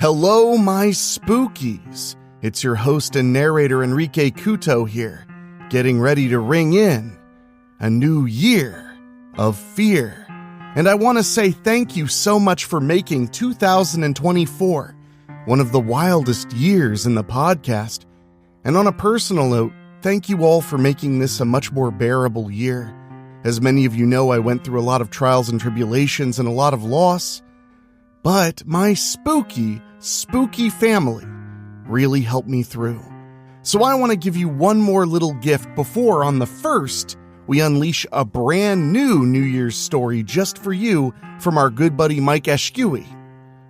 Hello, my spookies. It's your host and narrator Henrique Couto here, getting ready to ring in a new year of fear. And I want to say thank you so much for making 2024 one of the wildest years in the podcast. And on a personal note, thank you all for making this a much more bearable year. As many of you know, I went through a lot of trials and tribulations and a lot of loss, but my spooky family really helped me through. So I want to give you one more little gift before, on the 1st, we unleash a brand new New Year's story just for you from our good buddy Mike Ashkewi.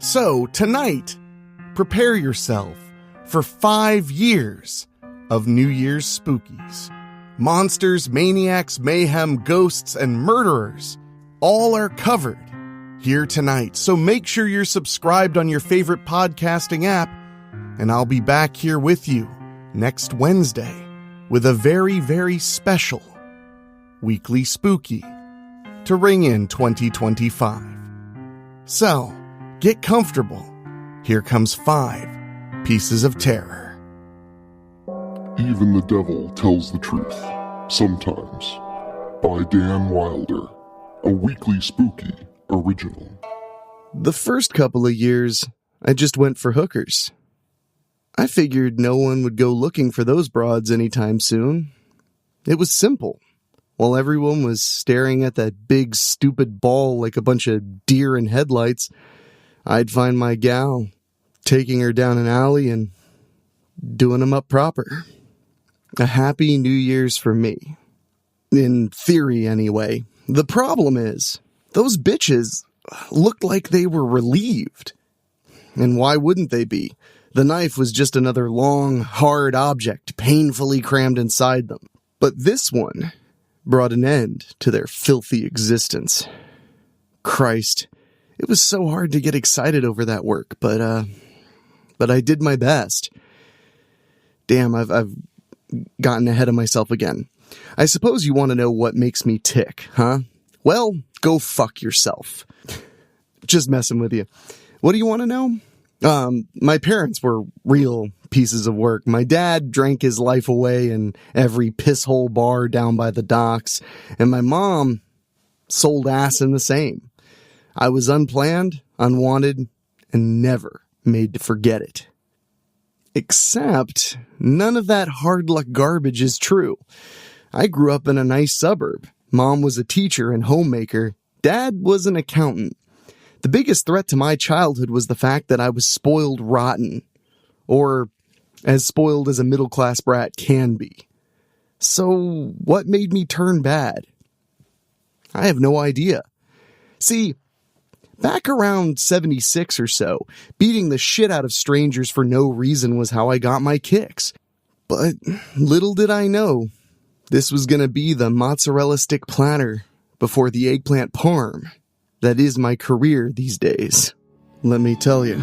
So tonight, prepare yourself for 5 years of New Year's spookies. Monsters, maniacs, mayhem, ghosts, and murderers all are covered here tonight. So make sure you're subscribed on your favorite podcasting app, and I'll be back here with you next Wednesday with a very, very special weekly spooky to ring in 2025. So, get comfortable. Here comes 5 pieces of terror. Even the Devil Tells the Truth, Sometimes, by Dan Wilder, a weekly spooky original. The first couple of years, I just went for hookers. I figured no one would go looking for those broads anytime soon. It was simple. While everyone was staring at that big, stupid ball like a bunch of deer in headlights, I'd find my gal, taking her down an alley and doing them up proper. A happy New Year's for me. In theory, anyway. The problem is, those bitches looked like they were relieved. And why wouldn't they be? The knife was just another long, hard object painfully crammed inside them. But this one brought an end to their filthy existence. Christ, it was so hard to get excited over that work, but I did my best. Damn, I've gotten ahead of myself again. I suppose you want to know what makes me tick, huh? Well, go fuck yourself. Just messing with you. What do you want to know? My parents were real pieces of work. My dad drank his life away in every pisshole bar down by the docks, and my mom sold ass in the same. I was unplanned, unwanted, and never made to forget it. Except, none of that hard luck garbage is true. I grew up in a nice suburb. Mom was a teacher and homemaker. Dad was an accountant. The biggest threat to my childhood was the fact that I was spoiled rotten. Or as spoiled as a middle-class brat can be. So, what made me turn bad? I have no idea. See, back around 76 or so, beating the shit out of strangers for no reason was how I got my kicks. But little did I know, this was going to be the mozzarella stick platter before the eggplant parm that is my career these days. Let me tell you.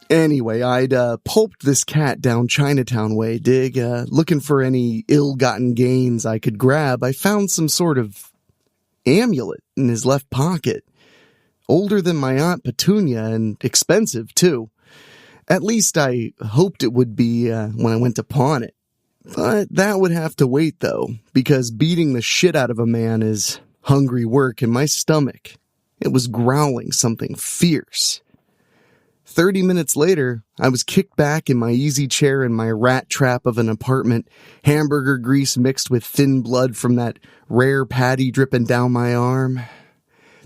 Anyway, I'd pulped this cat down Chinatown way, dig, looking for any ill-gotten gains I could grab. I found some sort of amulet in his left pocket. Older than my Aunt Petunia and expensive, too. At least I hoped it would be when I went to pawn it. But that would have to wait, though, because beating the shit out of a man is hungry work, and my stomach, it was growling something fierce. 30 minutes later, I was kicked back in my easy chair in my rat trap of an apartment, hamburger grease mixed with thin blood from that rare patty dripping down my arm.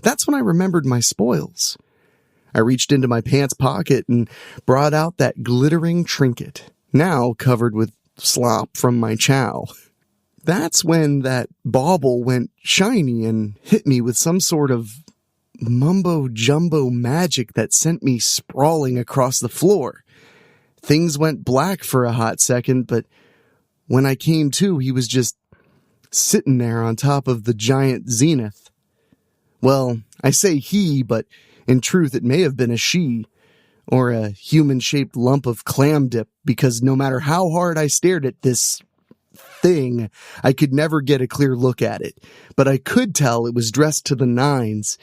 That's when I remembered my spoils. I reached into my pants pocket and brought out that glittering trinket, now covered with slop from my chow. That's when that bauble went shiny and hit me with some sort of mumbo-jumbo magic that sent me sprawling across the floor. Things went black for a hot second, but when I came to, he was just sitting there on top of the giant zenith. Well, I say he, but in truth it may have been a she, or a human-shaped lump of clam dip, because no matter how hard I stared at this thing, I could never get a clear look at it, but I could tell it was dressed to the nines.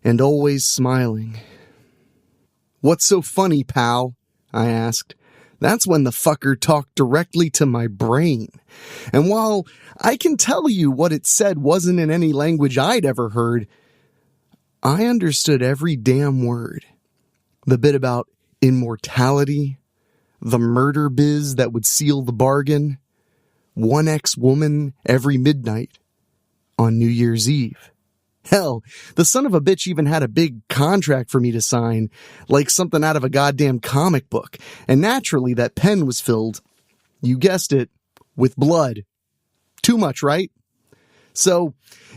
and always smiling. "What's so funny, pal?" I asked. That's when the fucker talked directly to my brain. And while I can tell you what it said wasn't in any language I'd ever heard, I understood every damn word. The bit about immortality, the murder biz that would seal the bargain, one ex-woman every midnight on New Year's Eve. Hell, the son of a bitch even had a big contract for me to sign, like something out of a goddamn comic book. And naturally, that pen was filled, you guessed it, with blood. Too much, right? So,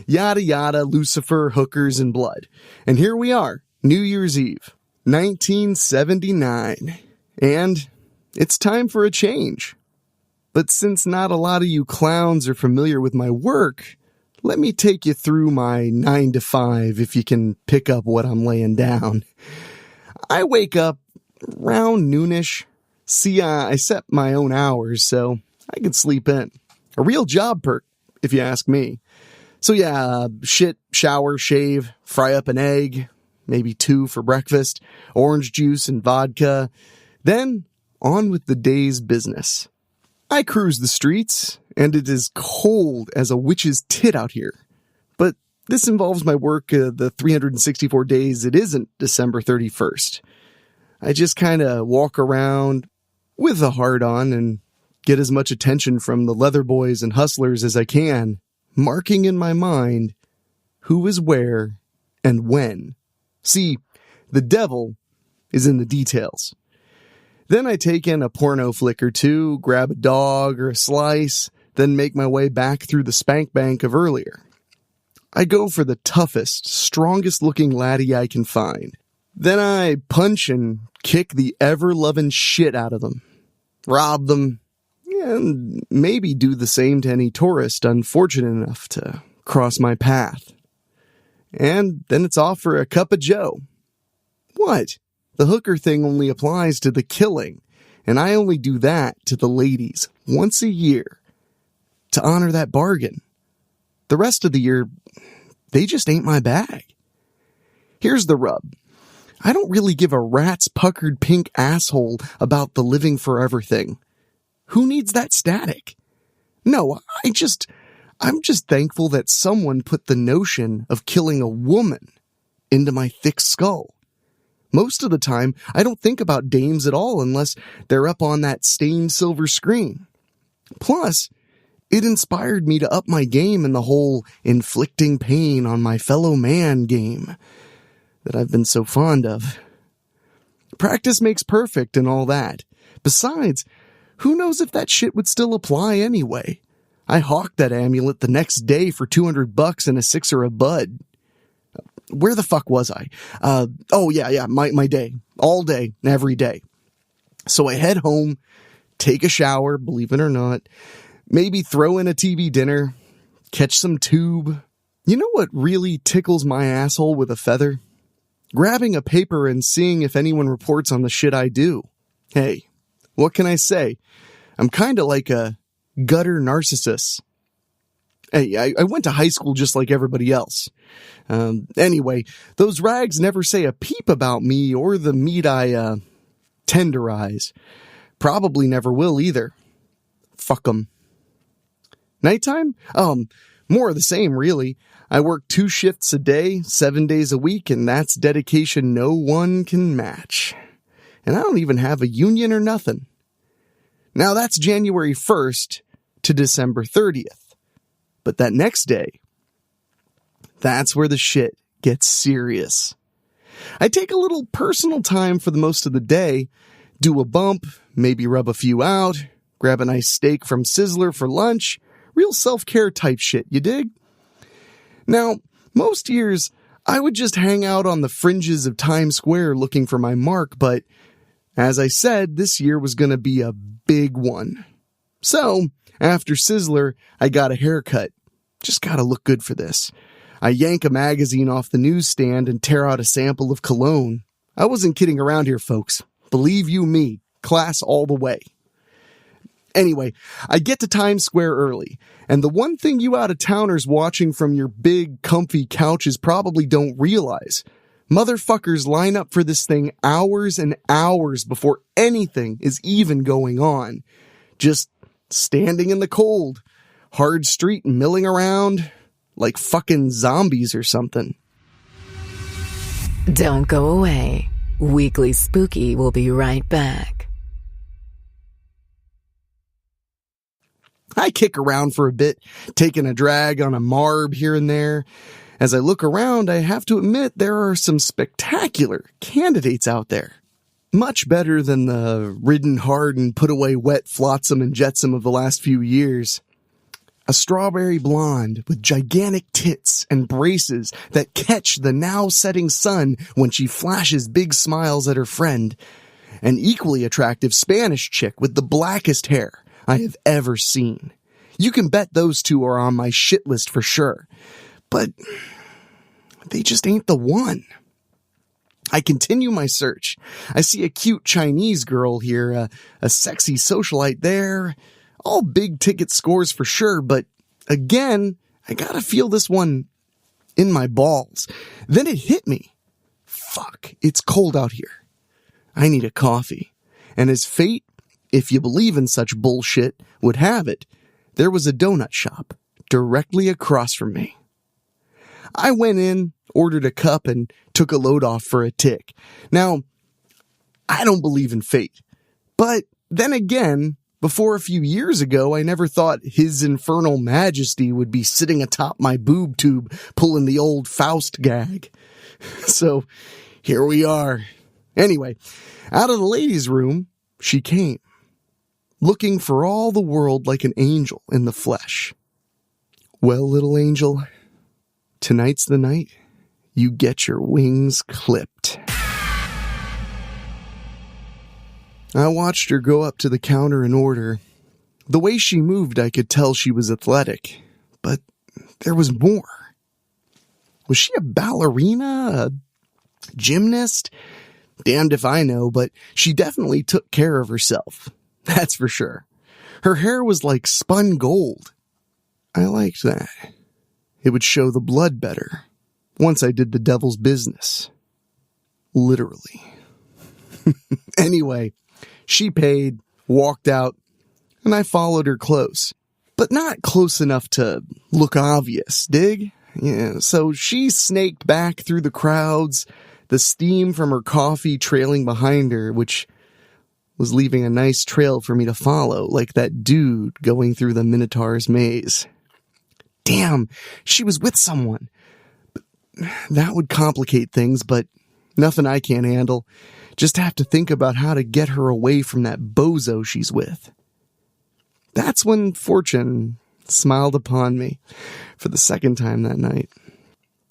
yada yada, Lucifer, hookers, and blood. And here we are, New Year's Eve, 1979. And it's time for a change. But since not a lot of you clowns are familiar with my work, let me take you through my 9 to 5 if you can pick up what I'm laying down. I wake up around noonish. See, I set my own hours, so I can sleep in. A real job perk, if you ask me. So yeah, shit, shower, shave, fry up an egg, maybe 2 for breakfast, orange juice and vodka. Then, on with the day's business. I cruise the streets, and it is cold as a witch's tit out here. But this involves my work the 364 days it isn't December 31st. I just kind of walk around with a heart on and get as much attention from the leather boys and hustlers as I can, marking in my mind who is where and when. See, the devil is in the details. Then I take in a porno flick or two, grab a dog or a slice, then make my way back through the spank bank of earlier. I go for the toughest, strongest looking laddie I can find. Then I punch and kick the ever-loving shit out of them, rob them, and maybe do the same to any tourist unfortunate enough to cross my path. And then it's off for a cup of joe. What? The hooker thing only applies to the killing, and I only do that to the ladies once a year to honor that bargain. The rest of the year, they just ain't my bag. Here's the rub. I don't really give a rat's puckered pink asshole about the living forever thing. Who needs that static? No, I'm just thankful that someone put the notion of killing a woman into my thick skull. Most of the time, I don't think about dames at all unless they're up on that stained silver screen. Plus, it inspired me to up my game in the whole inflicting pain on my fellow man game that I've been so fond of. Practice makes perfect and all that. Besides, who knows if that shit would still apply anyway? I hawked that amulet the next day for $200 and a sixer of bud. Where the fuck was I? My day. All day, every day. So I head home, take a shower, believe it or not, maybe throw in a TV dinner, catch some tube. You know what really tickles my asshole with a feather? Grabbing a paper and seeing if anyone reports on the shit I do. Hey, what can I say? I'm kinda like a gutter narcissist. Hey, I went to high school just like everybody else. Anyway, those rags never say a peep about me or the meat I, tenderize. Probably never will either. Fuck 'em. Nighttime? More of the same, really. I work 2 shifts a day, 7 days a week, and that's dedication no one can match. And I don't even have a union or nothing. Now that's January 1st to December 30th. But that next day, that's where the shit gets serious. I take a little personal time for the most of the day, do a bump, maybe rub a few out, grab a nice steak from Sizzler for lunch, real self-care type shit, you dig? Now, most years, I would just hang out on the fringes of Times Square looking for my mark, but as I said, this year was going to be a big one. So, after Sizzler, I got a haircut. Just gotta look good for this. I yank a magazine off the newsstand and tear out a sample of cologne. I wasn't kidding around here, folks. Believe you me, class all the way. Anyway, I get to Times Square early, and the one thing you out-of-towners watching from your big, comfy couches probably don't realize, Motherfuckers line up for this thing hours and hours before anything is even going on. Just standing in the cold, hard street milling around like fucking zombies or something. Don't go away. Weekly Spooky will be right back. I kick around for a bit, taking a drag on a marb here and there. As I look around, I have to admit there are some spectacular candidates out there. Much better than the ridden hard and put away wet flotsam and jetsam of the last few years. A strawberry blonde with gigantic tits and braces that catch the now setting sun when she flashes big smiles at her friend. An equally attractive Spanish chick with the blackest hair I have ever seen. You can bet those two are on my shit list for sure. But they just ain't the one. I continue my search. I see a cute Chinese girl here, a sexy socialite there. All big ticket scores for sure, but again, I gotta feel this one in my balls. Then it hit me. Fuck, it's cold out here. I need a coffee. And as fate, if you believe in such bullshit, would have it, there was a donut shop directly across from me. I went in, ordered a cup, and took a load off for a tick. Now, I don't believe in fate. But then again, before a few years ago, I never thought His Infernal Majesty would be sitting atop my boob tube pulling the old Faust gag. So, here we are. Anyway, out of the ladies' room, she came, looking for all the world like an angel in the flesh. Well, little angel, tonight's the night you get your wings clipped. I watched her go up to the counter and order. The way she moved, I could tell she was athletic, but there was more. Was she a ballerina? A gymnast? Damned if I know, but she definitely took care of herself. That's for sure. Her hair was like spun gold. I liked that. It would show the blood better once I did the devil's business. Literally. Anyway, she paid, walked out, and I followed her close. But not close enough to look obvious, dig? Yeah, so she snaked back through the crowds, the steam from her coffee trailing behind her, which was leaving a nice trail for me to follow, like that dude going through the Minotaur's maze. Damn, she was with someone. That would complicate things, but nothing I can't handle. Just have to think about how to get her away from that bozo she's with. That's when fortune smiled upon me for the second time that night.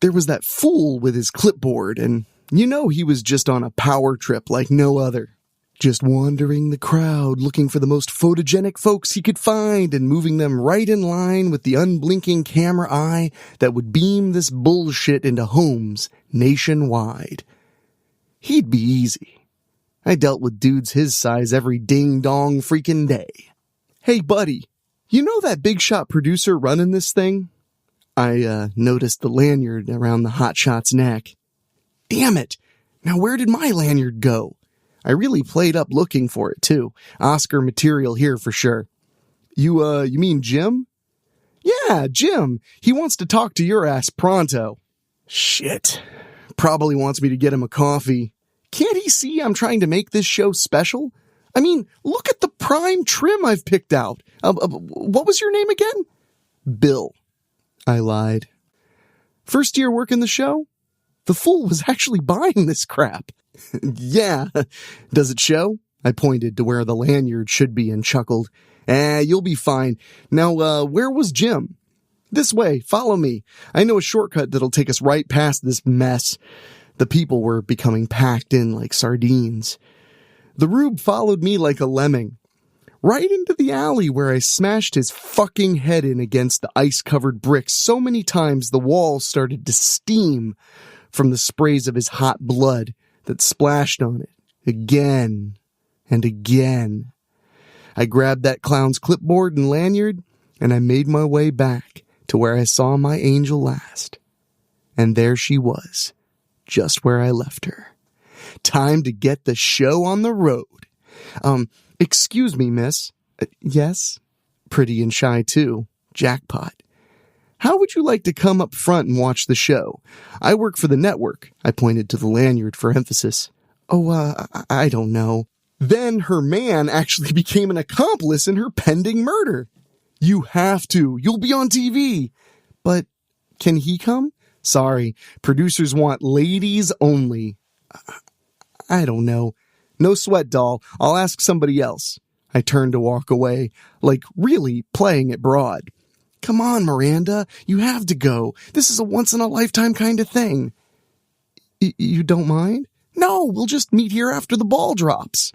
There was that fool with his clipboard, and you know he was just on a power trip like no other. Just wandering the crowd, looking for the most photogenic folks he could find and moving them right in line with the unblinking camera eye that would beam this bullshit into homes nationwide. He'd be easy. I dealt with dudes his size every ding-dong freaking day. Hey, buddy, you know that big shot producer running this thing? I noticed the lanyard around the hotshot's neck. Damn it! Now where did my lanyard go? I really played up looking for it, too. Oscar material here for sure. You mean Jim? Yeah, Jim. He wants to talk to your ass pronto. Shit. Probably wants me to get him a coffee. Can't he see I'm trying to make this show special? I mean, look at the prime trim I've picked out. What was your name again? Bill. I lied. First year working the show? The fool was actually buying this crap. Yeah. Does it show? I pointed to where the lanyard should be and chuckled. You'll be fine. Now, where was Jim? This way. Follow me. I know a shortcut that'll take us right past this mess. The people were becoming packed in like sardines. The rube followed me like a lemming. Right into the alley where I smashed his fucking head in against the ice-covered bricks so many times the walls started to steam from the sprays of his hot blood that splashed on it again and again. I grabbed that clown's clipboard and lanyard, and I made my way back to where I saw my angel last. And there she was, just where I left her. Time to get the show on the road. Excuse me, miss. Yes? Pretty and shy, too. Jackpot. How would you like to come up front and watch the show? I work for the network. I pointed to the lanyard for emphasis. Oh, I don't know. Then her man actually became an accomplice in her pending murder. You have to. You'll be on TV. But can he come? Sorry, producers want ladies only. I don't know. No sweat, doll. I'll ask somebody else. I turned to walk away, like really playing it broad. Come on, Miranda. You have to go. This is a once-in-a-lifetime kind of thing. You don't mind? No, we'll just meet here after the ball drops.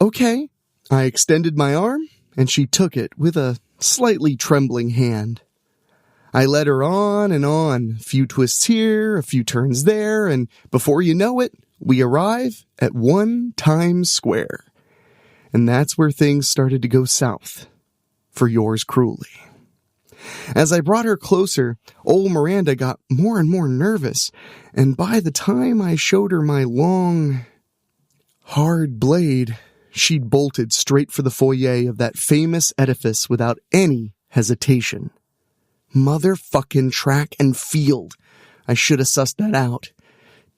Okay. I extended my arm, and she took it with a slightly trembling hand. I led her on and on, a few twists here, a few turns there, and before you know it, we arrive at 1 Times Square. And that's where things started to go south, for yours cruelly. As I brought her closer, old Miranda got more and more nervous, and by the time I showed her my long, hard blade, she'd bolted straight for the foyer of that famous edifice without any hesitation. Motherfucking track and field. I should have sussed that out.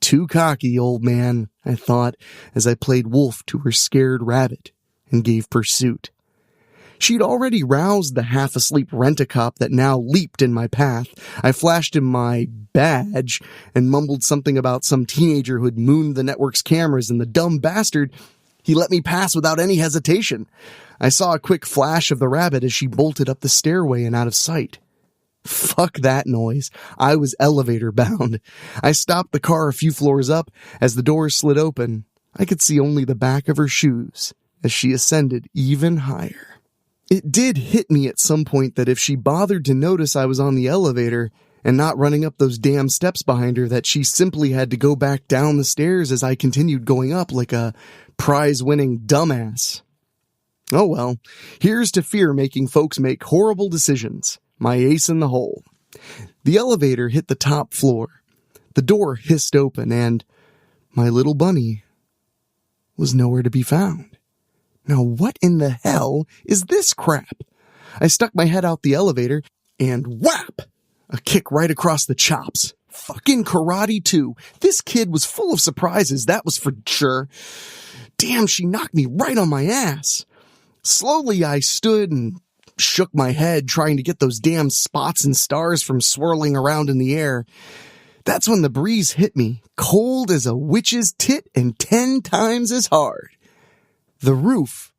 Too cocky, old man, I thought, as I played wolf to her scared rabbit and gave pursuit. She'd already roused the half-asleep rent-a-cop that now leaped in my path. I flashed him my badge and mumbled something about some teenager who had mooned the network's cameras, and the dumb bastard, he let me pass without any hesitation. I saw a quick flash of the rabbit as she bolted up the stairway and out of sight. Fuck that noise. I was elevator bound. I stopped the car a few floors up. As the doors slid open, I could see only the back of her shoes as she ascended even higher. It did hit me at some point that if she bothered to notice I was on the elevator and not running up those damn steps behind her, that she simply had to go back down the stairs as I continued going up like a prize-winning dumbass. Oh well, here's to fear making folks make horrible decisions. My ace in the hole. The elevator hit the top floor. The door hissed open, and my little bunny was nowhere to be found. Now what in the hell is this crap? I stuck my head out the elevator, and whap! A kick right across the chops. Fucking karate too. This kid was full of surprises, that was for sure. Damn, she knocked me right on my ass. Slowly I stood and shook my head, trying to get those damn spots and stars from swirling around in the air. That's when the breeze hit me, cold as a witch's tit and 10 times as hard. The roof.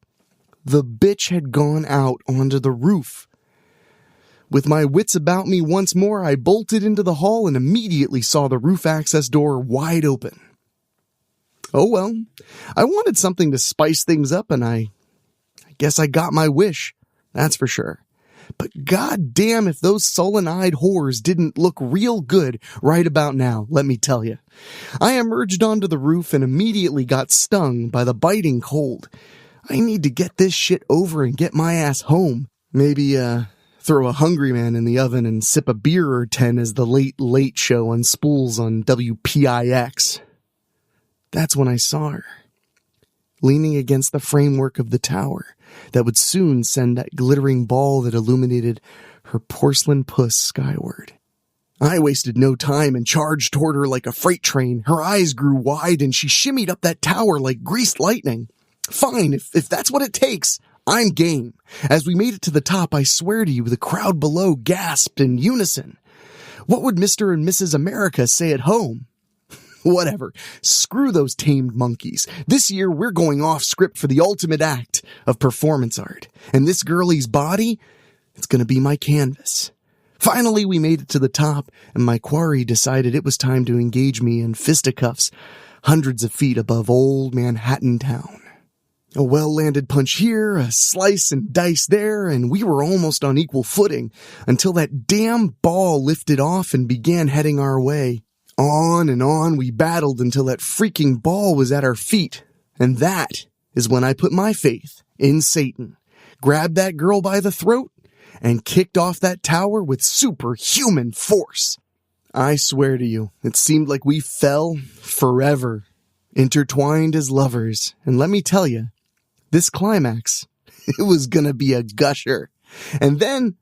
The bitch had gone out onto the roof. With my wits about me once more, I bolted into the hall and immediately saw the roof access door wide open. Oh well, I wanted something to spice things up, and I guess I got my wish. That's for sure. But goddamn if those sullen-eyed whores didn't look real good right about now, let me tell you. I emerged onto the roof and immediately got stung by the biting cold. I need to get this shit over and get my ass home. Maybe, throw a Hungry Man in the oven and sip a beer or 10 as the late show unspools on WPIX. That's when I saw her, leaning against the framework of the tower that would soon send that glittering ball that illuminated her porcelain puss skyward. I wasted no time and charged toward her like a freight train. Her eyes grew wide and she shimmied up that tower like greased lightning. Fine, if that's what it takes, I'm game. As we made it to the top, I swear to you, the crowd below gasped in unison. What would Mr. and Mrs. America say at home? Whatever. Screw those tamed monkeys. This year, we're going off script for the ultimate act of performance art. And this girlie's body, it's going to be my canvas. Finally, we made it to the top, and my quarry decided it was time to engage me in fisticuffs hundreds of feet above old Manhattan town. A well-landed punch here, a slice and dice there, and we were almost on equal footing until that damn ball lifted off and began heading our way. On and on we battled until that freaking ball was at our feet. And that is when I put my faith in Satan, grabbed that girl by the throat, and kicked off that tower with superhuman force. I swear to you, it seemed like we fell forever, intertwined as lovers. And let me tell you, this climax, it was gonna be a gusher. And then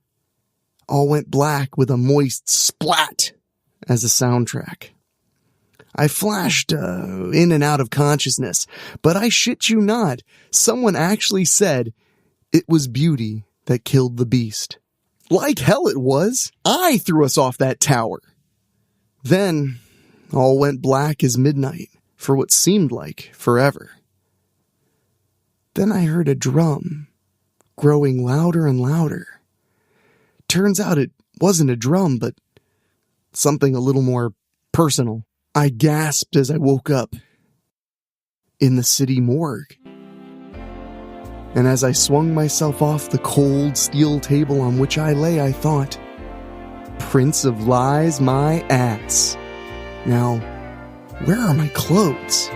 all went black with a moist splat as a soundtrack. I flashed in and out of consciousness, but I shit you not, someone actually said it was beauty that killed the beast. Like hell it was. I threw us off that tower. Then all went black as midnight for what seemed like forever. Then I heard a drum growing louder and louder. Turns out it wasn't a drum, but something a little more personal. I gasped as I woke up in the city morgue. And as I swung myself off the cold steel table on which I lay, I thought, Prince of Lies, my ass. Now, where are my clothes?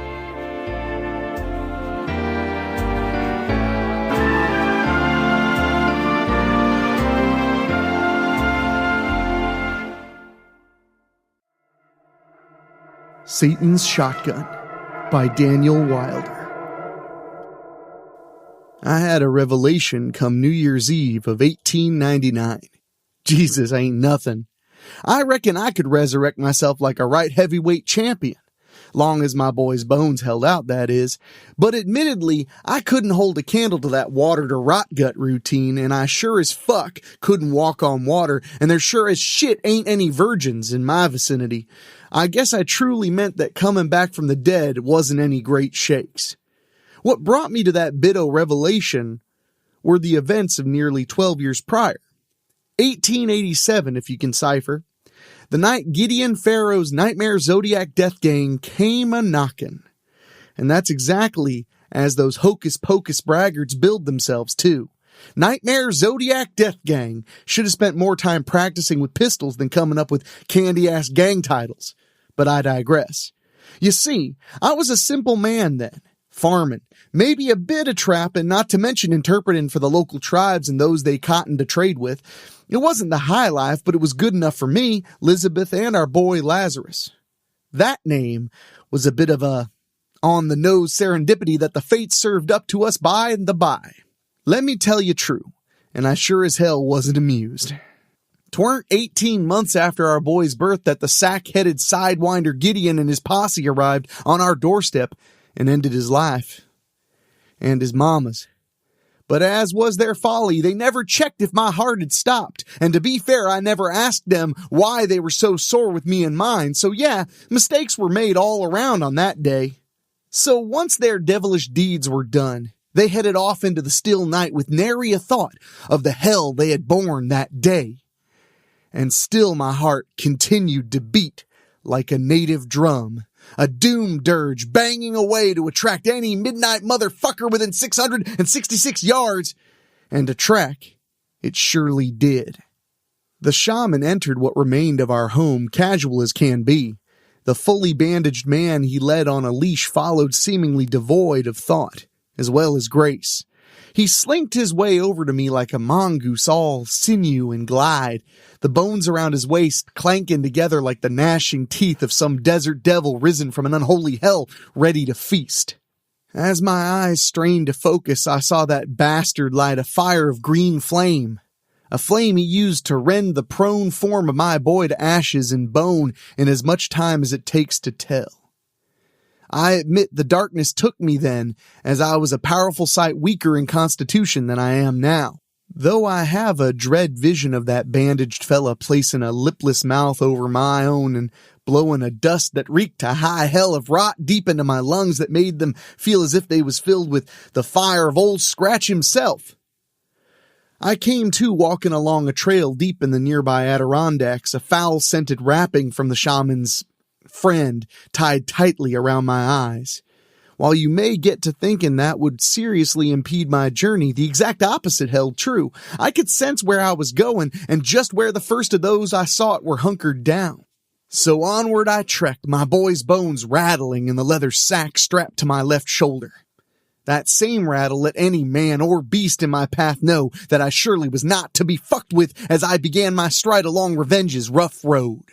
Satan's Shotgun by Daniel Wilder. I had a revelation come New Year's Eve of 1899. Jesus ain't nothing. I reckon I could resurrect myself like a right heavyweight champion. Long as my boy's bones held out, that is. But admittedly, I couldn't hold a candle to that water to rot gut routine, and I sure as fuck couldn't walk on water, and there sure as shit ain't any virgins in my vicinity. I guess I truly meant that coming back from the dead wasn't any great shakes. What brought me to that bitto revelation were the events of nearly 12 years prior. 1887, if you can cipher. The night Gideon Pharaoh's Nightmare Zodiac Death Gang came a-knockin'. And that's exactly as those hocus-pocus braggarts build themselves, too. Nightmare Zodiac Death Gang should have spent more time practicing with pistols than coming up with candy-ass gang titles. But I digress. You see, I was a simple man then, farming, maybe a bit of trapping, not to mention interpreting for the local tribes and those they cottoned to trade with. It wasn't the high life, but it was good enough for me, Elizabeth, and our boy Lazarus. That name was a bit of a on-the-nose serendipity that the fates served up to us by and the by. Let me tell you true, and I sure as hell wasn't amused. 'Tweren't 18 months after our boy's birth that the sack-headed sidewinder Gideon and his posse arrived on our doorstep and ended his life. And his mama's. But as was their folly, they never checked if my heart had stopped. And to be fair, I never asked them why they were so sore with me and mine. So yeah, mistakes were made all around on that day. So once their devilish deeds were done, they headed off into the still night with nary a thought of the hell they had borne that day. And still my heart continued to beat like a native drum. A doom dirge banging away to attract any midnight motherfucker within 666 yards. And to track, it surely did. The shaman entered what remained of our home, casual as can be. The fully bandaged man he led on a leash followed seemingly devoid of thought, as well as grace. He slinked his way over to me like a mongoose, all sinew and glide, the bones around his waist clanking together like the gnashing teeth of some desert devil risen from an unholy hell, ready to feast. As my eyes strained to focus, I saw that bastard light a fire of green flame, a flame he used to rend the prone form of my boy to ashes and bone in as much time as it takes to tell. I admit the darkness took me then, as I was a powerful sight weaker in constitution than I am now. Though I have a dread vision of that bandaged fella placing a lipless mouth over my own and blowing a dust that reeked to high hell of rot deep into my lungs that made them feel as if they was filled with the fire of old Scratch himself. I came to walking along a trail deep in the nearby Adirondacks, a foul-scented wrapping from the shaman's friend tied tightly around my eyes. While you may get to thinking that would seriously impede my journey, the exact opposite held true. I could sense where I was going, and just where the first of those I sought were hunkered down. So onward I trekked, my boy's bones rattling in the leather sack strapped to my left shoulder. That same rattle let any man or beast in my path know that I surely was not to be fucked with as I began my stride along revenge's rough road.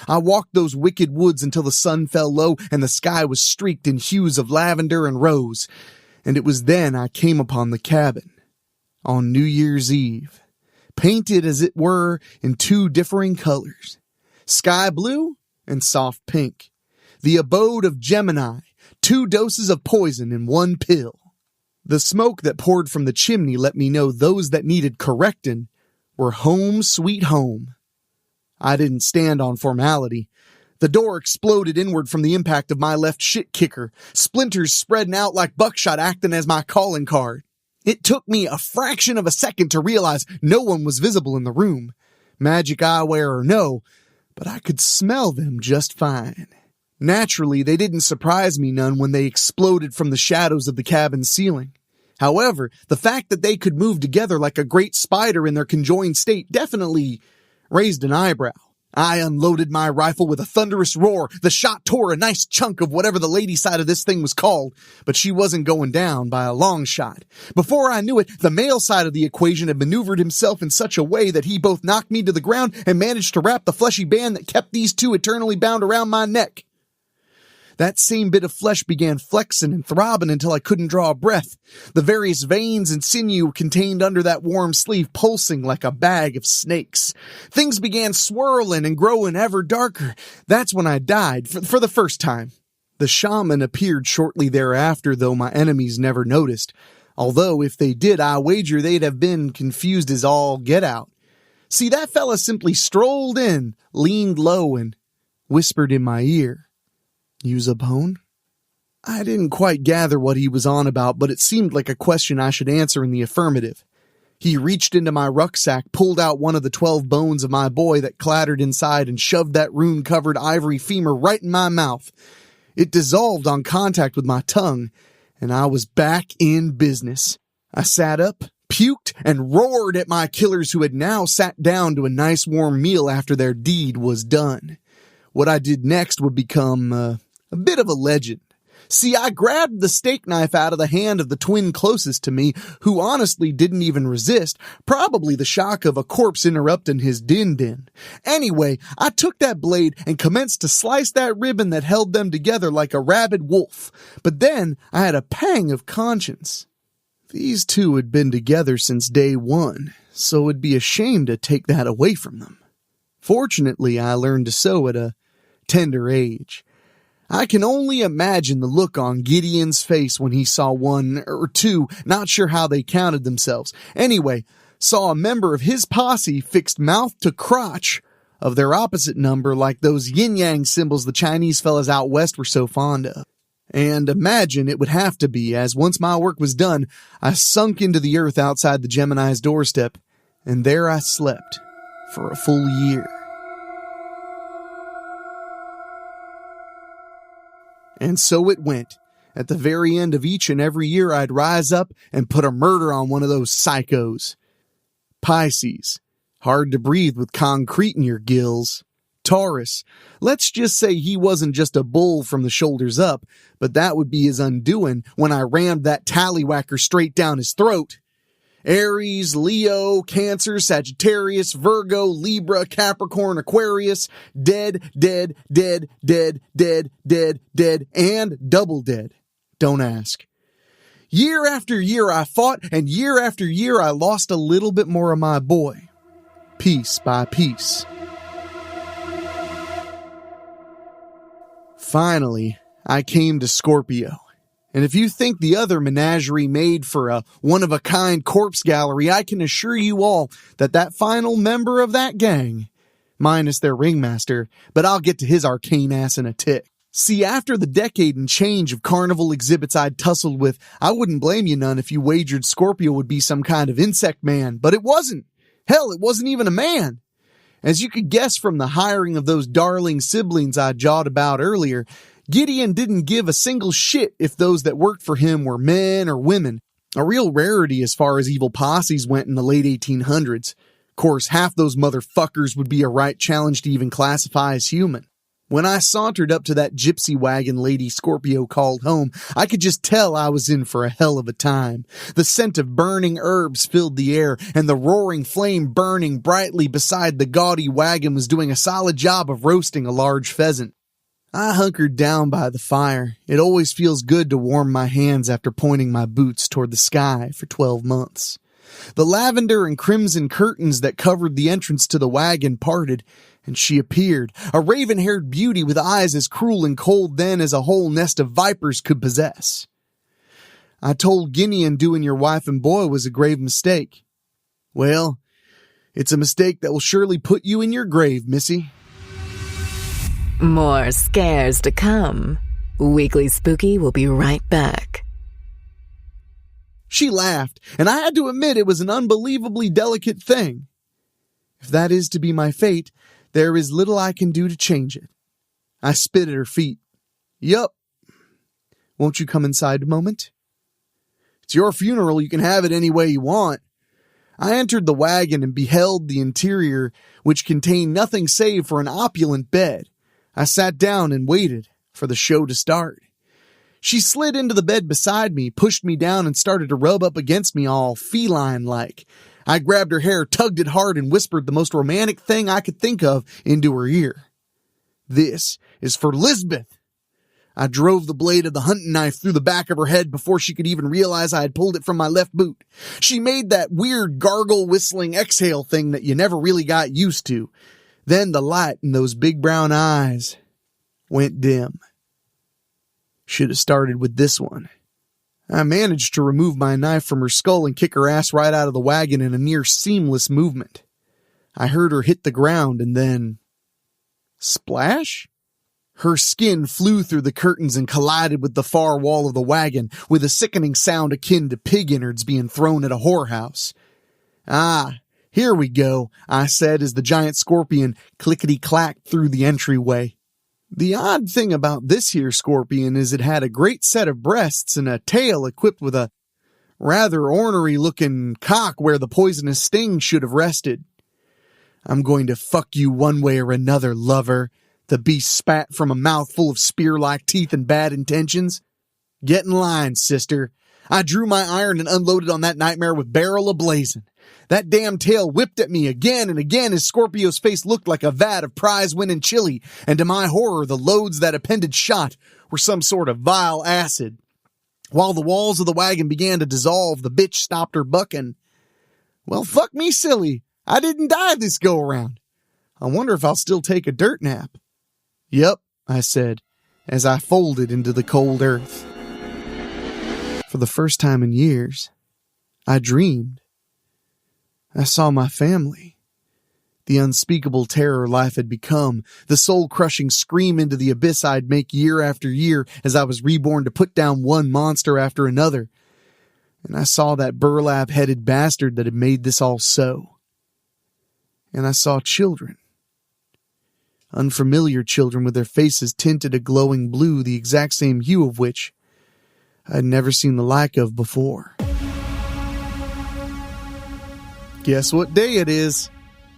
I walked those wicked woods until the sun fell low and the sky was streaked in hues of lavender and rose. And it was then I came upon the cabin, on New Year's Eve, painted as it were in two differing colors, sky blue and soft pink, the abode of Gemini, 2 doses of poison in 1 pill. The smoke that poured from the chimney let me know those that needed correcting were home sweet home. I didn't stand on formality. The door exploded inward from the impact of my left shit kicker, splinters spreading out like buckshot acting as my calling card. It took me a fraction of a second to realize no one was visible in the room, magic eyewear or no, but I could smell them just fine. Naturally, they didn't surprise me none when they exploded from the shadows of the cabin's ceiling. However, the fact that they could move together like a great spider in their conjoined state definitely raised an eyebrow. I unloaded my rifle with a thunderous roar. The shot tore a nice chunk of whatever the lady side of this thing was called, but she wasn't going down by a long shot. Before I knew it, the male side of the equation had maneuvered himself in such a way that he both knocked me to the ground and managed to wrap the fleshy band that kept these two eternally bound around my neck. That same bit of flesh began flexing and throbbing until I couldn't draw a breath, the various veins and sinew contained under that warm sleeve pulsing like a bag of snakes. Things began swirling and growing ever darker. That's when I died, for the first time. The shaman appeared shortly thereafter, though my enemies never noticed. Although, if they did, I wager they'd have been confused as all get out. See, that fella simply strolled in, leaned low, and whispered in my ear. Use a bone? I didn't quite gather what he was on about, but it seemed like a question I should answer in the affirmative. He reached into my rucksack, pulled out one of the 12 bones of my boy that clattered inside, and shoved that rune-covered ivory femur right in my mouth. It dissolved on contact with my tongue, and I was back in business. I sat up, puked, and roared at my killers who had now sat down to a nice warm meal after their deed was done. What I did next would become a bit of a legend. See, I grabbed the steak knife out of the hand of the twin closest to me, who honestly didn't even resist, probably the shock of a corpse interrupting his din-din. Anyway, I took that blade and commenced to slice that ribbon that held them together like a rabid wolf. But then I had a pang of conscience. These two had been together since day one, so it'd be a shame to take that away from them. Fortunately, I learned to sew at a tender age. I can only imagine the look on Gideon's face when he saw one or two, not sure how they counted themselves. Anyway, saw a member of his posse fixed mouth to crotch of their opposite number like those yin-yang symbols the Chinese fellas out west were so fond of. And imagine it would have to be, as once my work was done, I sunk into the earth outside the Gemini's doorstep, and there I slept for a full year. And so it went. At the very end of each and every year, I'd rise up and put a murder on one of those psychos. Pisces. Hard to breathe with concrete in your gills. Taurus. Let's just say he wasn't just a bull from the shoulders up, but that would be his undoing when I rammed that tallywhacker straight down his throat. Aries, Leo, Cancer, Sagittarius, Virgo, Libra, Capricorn, Aquarius, dead, dead, dead, dead, dead, dead, dead, and double dead. Don't ask. Year after year I fought, and year after year I lost a little bit more of my boy. Piece by piece. Finally, I came to Scorpio. And if you think the other menagerie made for a one-of-a-kind corpse gallery, I can assure you all that that final member of that gang, minus their ringmaster, but I'll get to his arcane ass in a tick. See, after the decade and change of carnival exhibits I'd tussled with, I wouldn't blame you none if you wagered Scorpio would be some kind of insect man, but it wasn't. Hell, it wasn't even a man. As you could guess from the hiring of those darling siblings I jawed about earlier, Gideon didn't give a single shit if those that worked for him were men or women, a real rarity as far as evil posses went in the late 1800s. Of course, half those motherfuckers would be a right challenge to even classify as human. When I sauntered up to that gypsy wagon Lady Scorpio called home, I could just tell I was in for a hell of a time. The scent of burning herbs filled the air, and the roaring flame burning brightly beside the gaudy wagon was doing a solid job of roasting a large pheasant. I hunkered down by the fire. It always feels good to warm my hands after pointing my boots toward the sky for 12 months. The lavender and crimson curtains that covered the entrance to the wagon parted, and she appeared, a raven-haired beauty with eyes as cruel and cold then as a whole nest of vipers could possess. I told Gideon doing your wife and boy was a grave mistake. Well, it's a mistake that will surely put you in your grave, missy. More scares to come. Weekly Spooky will be right back. She laughed, and I had to admit it was an unbelievably delicate thing. If that is to be my fate, there is little I can do to change it. I spit at her feet. Yup. Won't you come inside a moment? It's your funeral, you can have it any way you want. I entered the wagon and beheld the interior, which contained nothing save for an opulent bed. I sat down and waited for the show to start. She slid into the bed beside me, pushed me down, and started to rub up against me all feline-like. I grabbed her hair, tugged it hard, and whispered the most romantic thing I could think of into her ear. This is for Lisbeth. I drove the blade of the hunting knife through the back of her head before she could even realize I had pulled it from my left boot. She made that weird gargle whistling exhale thing that you never really got used to. Then the light in those big brown eyes went dim. Should have started with this one. I managed to remove my knife from her skull and kick her ass right out of the wagon in a near seamless movement. I heard her hit the ground and then... splash? Her skin flew through the curtains and collided with the far wall of the wagon with a sickening sound akin to pig innards being thrown at a whorehouse. Ah, here we go, I said as the giant scorpion clickety-clacked through the entryway. The odd thing about this here scorpion is it had a great set of breasts and a tail equipped with a rather ornery-looking cock where the poisonous sting should have rested. I'm going to fuck you one way or another, lover, the beast spat from a mouth full of spear-like teeth and bad intentions. Get in line, sister. I drew my iron and unloaded on that nightmare with barrel a-blazing. That damn tail whipped at me again and again as Scorpio's face looked like a vat of prize-winning chili, and to my horror, the loads that appended shot were some sort of vile acid. While the walls of the wagon began to dissolve, the bitch stopped her bucking. Well, fuck me silly. I didn't die this go-around. I wonder if I'll still take a dirt nap. Yep, I said, as I folded into the cold earth. For the first time in years, I dreamed. I saw my family. The unspeakable terror life had become, the soul-crushing scream into the abyss I'd make year after year as I was reborn to put down one monster after another. And I saw that burlap-headed bastard that had made this all so. And I saw children. Unfamiliar children with their faces tinted a glowing blue, the exact same hue of which I'd never seen the like of before. Guess what day it is?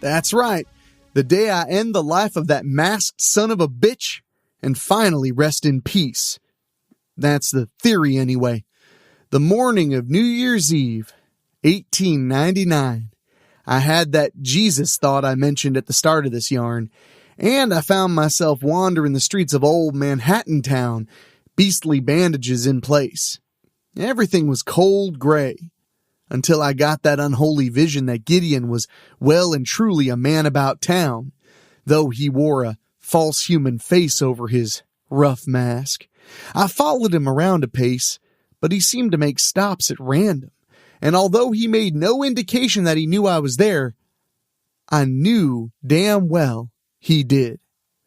That's right, the day I end the life of that masked son of a bitch and finally rest in peace. That's the theory anyway. The morning of New Year's Eve, 1899. I had that Jesus thought I mentioned at the start of this yarn, and I found myself wandering the streets of old Manhattan town, beastly bandages in place. Everything was cold gray. Until I got that unholy vision that Gideon was well and truly a man about town, though he wore a false human face over his rough mask. I followed him around a pace, but he seemed to make stops at random, and although he made no indication that he knew I was there, I knew damn well he did.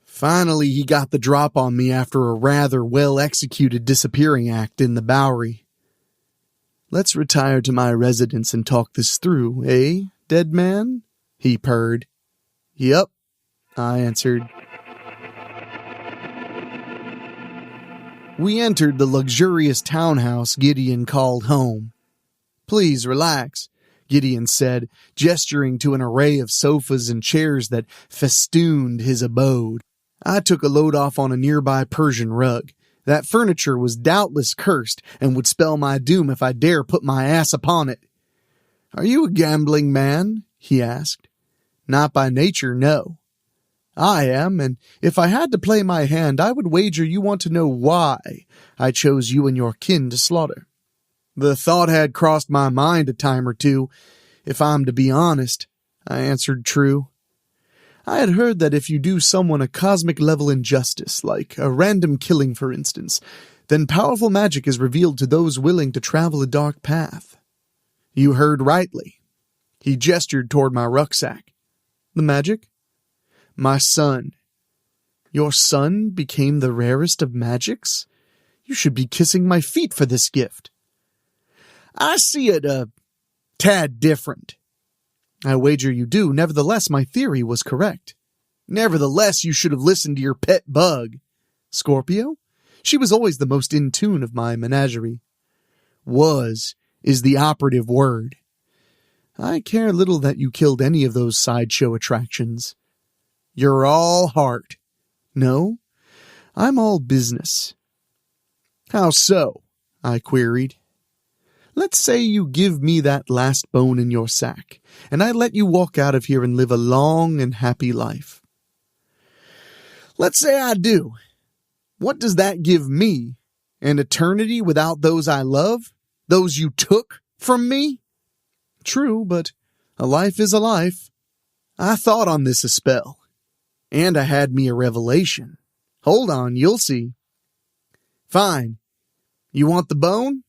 Finally, he got the drop on me after a rather well-executed disappearing act in the Bowery. Let's retire to my residence and talk this through, eh, dead man? He purred. Yep, I answered. We entered the luxurious townhouse Gideon called home. Please relax, Gideon said, gesturing to an array of sofas and chairs that festooned his abode. I took a load off on a nearby Persian rug. That furniture was doubtless cursed and would spell my doom if I dare put my ass upon it. "Are you a gambling man?" he asked. "Not by nature, no." "I am, and if I had to play my hand, I would wager you want to know why I chose you and your kin to slaughter." The thought had crossed my mind a time or two. "If I'm to be honest," I answered true. "I had heard that if you do someone a cosmic-level injustice, like a random killing for instance, then powerful magic is revealed to those willing to travel a dark path." "You heard rightly." He gestured toward my rucksack. "The magic?" "My son." "Your son became the rarest of magics? You should be kissing my feet for this gift." "I see it a tad different." "I wager you do. Nevertheless, my theory was correct." "Nevertheless, you should have listened to your pet bug." "Scorpio? She was always the most in tune of my menagerie." "Was is the operative word." "I care little that you killed any of those sideshow attractions." "You're all heart." "No, I'm all business." "How so?" I queried. "Let's say you give me that last bone in your sack, and I let you walk out of here and live a long and happy life." "Let's say I do. What does that give me? An eternity without those I love? Those you took from me?" "True, but a life is a life." I thought on this a spell, and I had me a revelation. Hold on, you'll see. "Fine. You want the bone?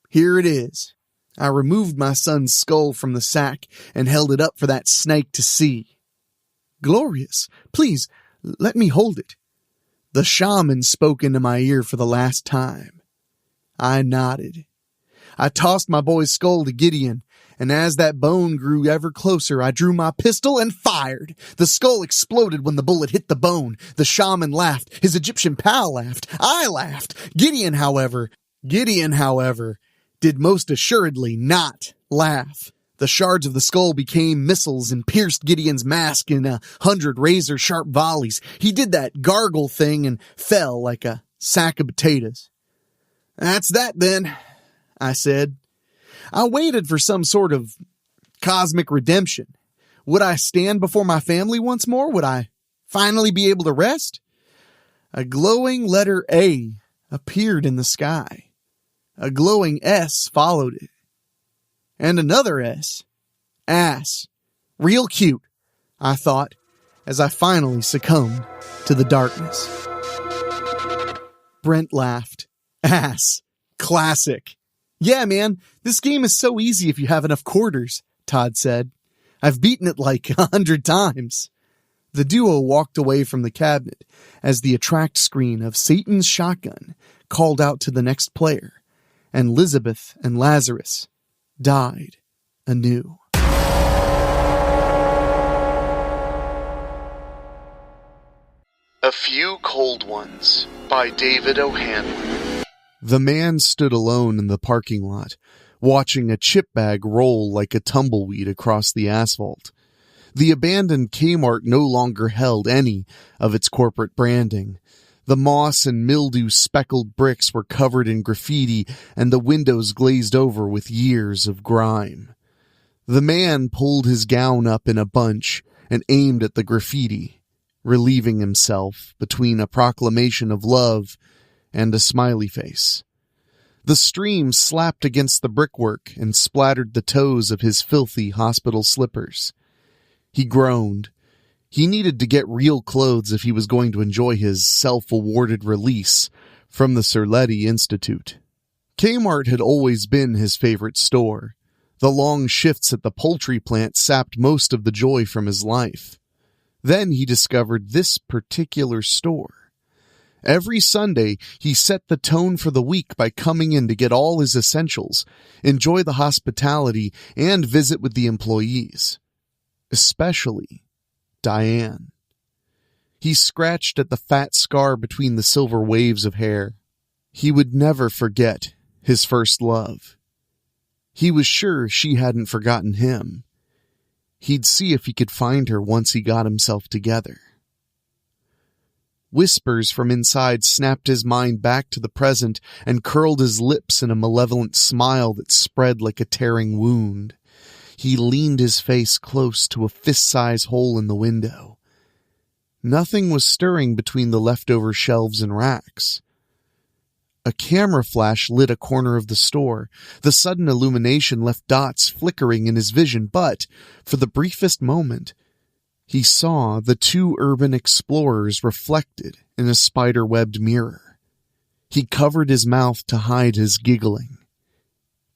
Here it is." I removed my son's skull from the sack and held it up for that snake to see. "Glorious. Please, let me hold it." The shaman spoke into my ear for the last time. I nodded. I tossed my boy's skull to Gideon, and as that bone grew ever closer, I drew my pistol and fired. The skull exploded when the bullet hit the bone. The shaman laughed. His Egyptian pal laughed. I laughed. Gideon, however, did most assuredly not laugh. The shards of the skull became missiles and pierced Gideon's mask in 100 razor-sharp volleys. He did that gargle thing and fell like a sack of potatoes. "That's that, then," I said. I waited for some sort of cosmic redemption. Would I stand before my family once more? Would I finally be able to rest? A glowing letter A appeared in the sky. A glowing S followed it. And another S. Ass. Real cute, I thought, as I finally succumbed to the darkness. Brent laughed. "Ass. Classic." "Yeah, man, this game is so easy if you have enough quarters," Todd said. "I've beaten it like 100 times. The duo walked away from the cabinet as the attract screen of Satan's shotgun called out to the next player, and Elizabeth and Lazarus died anew. A Few Cold Ones by David O'Hanlon. The man stood alone in the parking lot, watching a chip bag roll like a tumbleweed across the asphalt. The abandoned Kmart no longer held any of its corporate branding. The moss and mildew-speckled bricks were covered in graffiti, and the windows glazed over with years of grime. The man pulled his gown up in a bunch and aimed at the graffiti, relieving himself between a proclamation of love and a smiley face. The stream slapped against the brickwork and splattered the toes of his filthy hospital slippers. He groaned. He needed to get real clothes if he was going to enjoy his self-awarded release from the Serletti Institute. Kmart had always been his favorite store. The long shifts at the poultry plant sapped most of the joy from his life. Then he discovered this particular store. Every Sunday, he set the tone for the week by coming in to get all his essentials, enjoy the hospitality, and visit with the employees. Especially Diane. He scratched at the fat scar between the silver waves of hair. He would never forget his first love. He was sure she hadn't forgotten him. He'd see if he could find her once he got himself together. Whispers from inside snapped his mind back to the present and curled his lips in a malevolent smile that spread like a tearing wound. He leaned his face close to a fist-size hole in the window. Nothing was stirring between the leftover shelves and racks. A camera flash lit a corner of the store. The sudden illumination left dots flickering in his vision, but, for the briefest moment, he saw the two urban explorers reflected in a spider-webbed mirror. He covered his mouth to hide his giggling.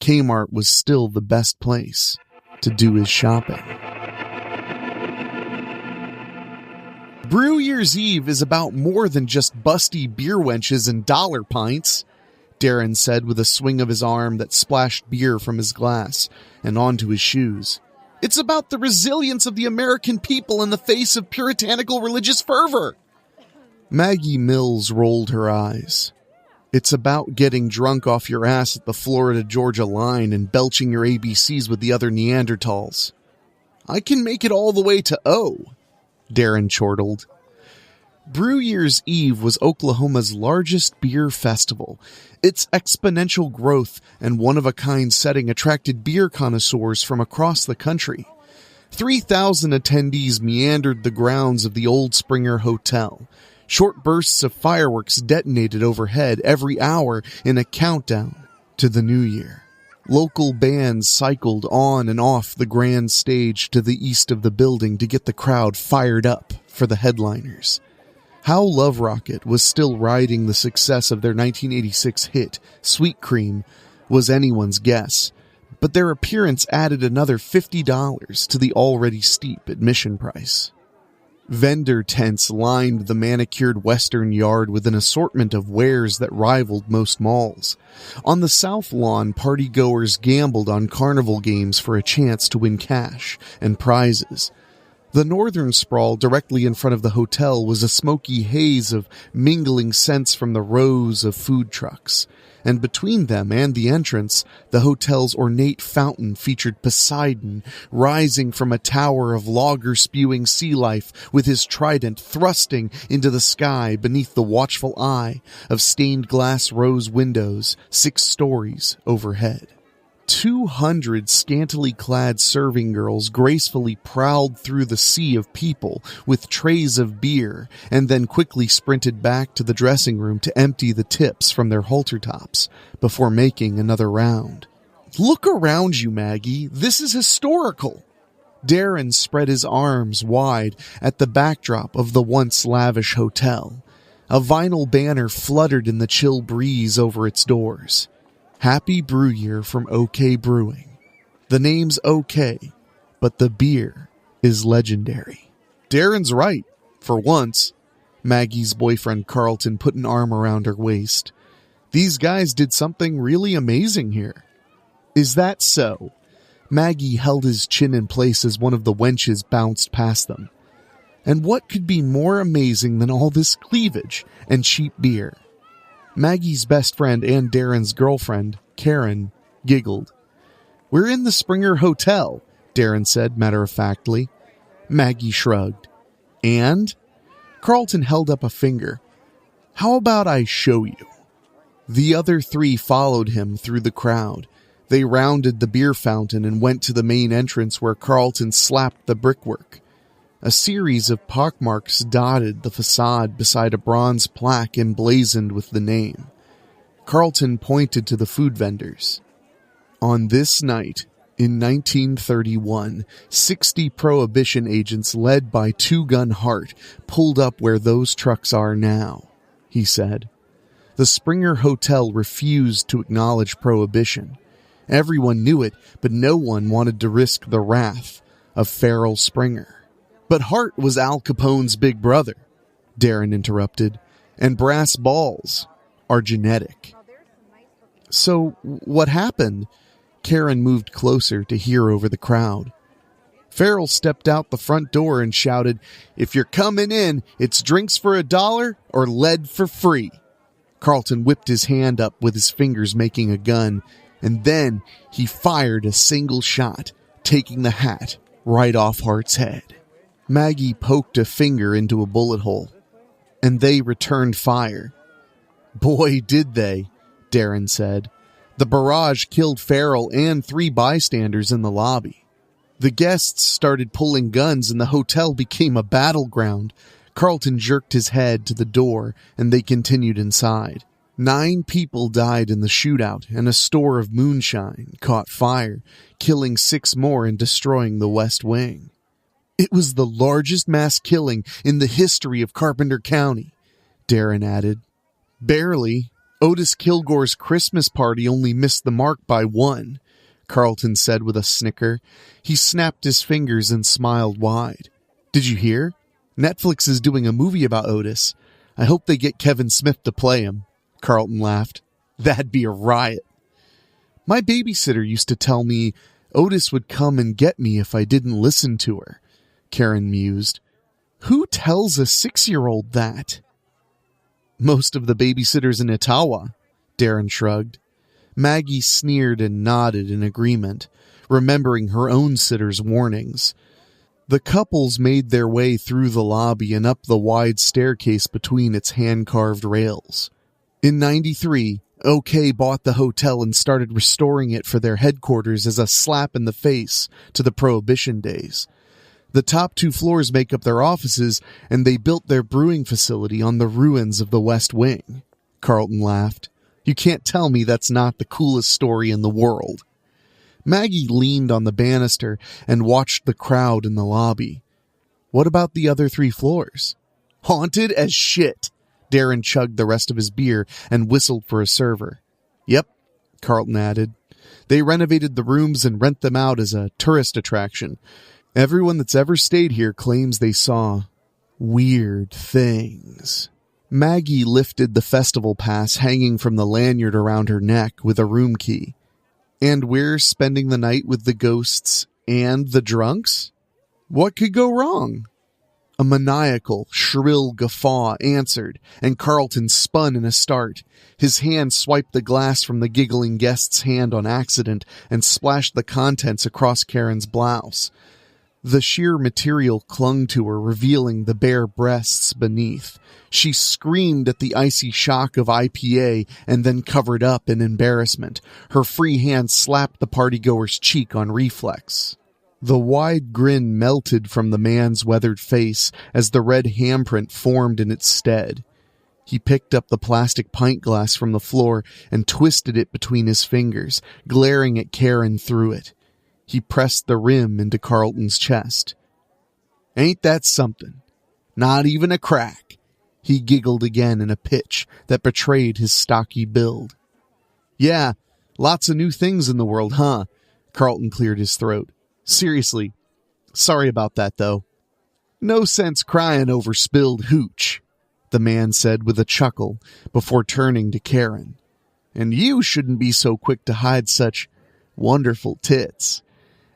Kmart was still the best place to do his shopping. Brew Year's Eve is about more than just busty beer wenches and dollar pints, Darren said with a swing of his arm that splashed beer from his glass and onto his shoes. It's about the resilience of the American people in the face of puritanical religious fervor. Maggie Mills rolled her eyes. It's about getting drunk off your ass at the Florida-Georgia line and belching your ABCs with the other Neanderthals. I can make it all the way to O, Darren chortled. Brew Year's Eve was Oklahoma's largest beer festival. Its exponential growth and one-of-a-kind setting attracted beer connoisseurs from across the country. 3,000 attendees meandered the grounds of the Old Springer Hotel. Short bursts of fireworks detonated overhead every hour in a countdown to the new year. Local bands cycled on and off the grand stage to the east of the building to get the crowd fired up for the headliners. How Love Rocket was still riding the success of their 1986 hit, Sweet Cream, was anyone's guess, but their appearance added another $50 to the already steep admission price. Vendor tents lined the manicured western yard with an assortment of wares that rivaled most malls. On the south lawn, partygoers gambled on carnival games for a chance to win cash and prizes. The northern sprawl directly in front of the hotel was a smoky haze of mingling scents from the rows of food trucks. And between them and the entrance, the hotel's ornate fountain featured Poseidon, rising from a tower of lager-spewing sea life with his trident thrusting into the sky beneath the watchful eye of stained glass rose windows 6 stories overhead. 200 scantily clad serving girls gracefully prowled through the sea of people with trays of beer and then quickly sprinted back to the dressing room to empty the tips from their halter tops before making another round. Look around you, Maggie. This is historical. Darren spread his arms wide at the backdrop of the once lavish hotel. A vinyl banner fluttered in the chill breeze over its doors. Happy Brew Year from OK Brewing. The name's OK, but the beer is legendary. Darren's right, for once. Maggie's boyfriend Carlton put an arm around her waist. These guys did something really amazing here. Is that so? Maggie held his chin in place as one of the wenches bounced past them. And what could be more amazing than all this cleavage and cheap beer? Maggie's best friend and Darren's girlfriend, Karen, giggled. We're in the Springer Hotel, Darren said matter-of-factly. Maggie shrugged. And? Carlton held up a finger. How about I show you? The other 3 followed him through the crowd. They rounded the beer fountain and went to the main entrance where Carlton slapped the brickwork. A series of pockmarks dotted the facade beside a bronze plaque emblazoned with the name. Carlton pointed to the food vendors. On this night, in 1931, 60 Prohibition agents led by Two Gun Hart pulled up where those trucks are now, he said. The Springer Hotel refused to acknowledge Prohibition. Everyone knew it, but no one wanted to risk the wrath of Farrell Springer. But Hart was Al Capone's big brother, Darren interrupted, and brass balls are genetic. So what happened? Karen moved closer to hear over the crowd. Farrell stepped out the front door and shouted, "If you're coming in, it's drinks for $1 or lead for free." Carlton whipped his hand up with his fingers making a gun, and then he fired a single shot, taking the hat right off Hart's head. Maggie poked a finger into a bullet hole. and they returned fire. Boy, did they, Darren said. The barrage killed Farrell and 3 bystanders in the lobby. The guests started pulling guns and the hotel became a battleground. Carlton jerked his head to the door and they continued inside. 9 people died in the shootout and a store of moonshine caught fire, killing 6 more and destroying the West Wing. It was the largest mass killing in the history of Carpenter County, Darren added. Barely. Otis Kilgore's Christmas party only missed the mark by 1, Carlton said with a snicker. He snapped his fingers and smiled wide. Did you hear? Netflix is doing a movie about Otis. I hope they get Kevin Smith to play him. Carlton laughed. That'd be a riot. My babysitter used to tell me Otis would come and get me if I didn't listen to her, Karen mused. Who tells a 6-year-old that? Most of the babysitters in Ottawa, Darren shrugged. Maggie sneered and nodded in agreement, remembering her own sitter's warnings. The couples made their way through the lobby and up the wide staircase between its hand-carved rails. In '93, OK bought the hotel and started restoring it for their headquarters as a slap in the face to the Prohibition days. The top 2 floors make up their offices, and they built their brewing facility on the ruins of the West Wing. Carlton laughed. You can't tell me that's not the coolest story in the world. Maggie leaned on the banister and watched the crowd in the lobby. What about the other 3 floors? Haunted as shit. Darren chugged the rest of his beer and whistled for a server. Yep, Carlton added. They renovated the rooms and rent them out as a tourist attraction. Everyone that's ever stayed here claims they saw weird things. Maggie lifted the festival pass hanging from the lanyard around her neck with a room key. And we're spending the night with the ghosts and the drunks? What could go wrong? A maniacal, shrill guffaw answered, and Carlton spun in a start. His hand swiped the glass from the giggling guest's hand on accident and splashed the contents across Karen's blouse. The sheer material clung to her, revealing the bare breasts beneath. She screamed at the icy shock of IPA and then covered up in embarrassment. Her free hand slapped the partygoer's cheek on reflex. The wide grin melted from the man's weathered face as the red handprint formed in its stead. He picked up the plastic pint glass from the floor and twisted it between his fingers, glaring at Karen through it. He pressed the rim into Carlton's chest. Ain't that something? Not even a crack. He giggled again in a pitch that betrayed his stocky build. Yeah, lots of new things in the world, huh? Carlton cleared his throat. Seriously, sorry about that, though. No sense crying over spilled hooch, the man said with a chuckle before turning to Karen. And you shouldn't be so quick to hide such wonderful tits.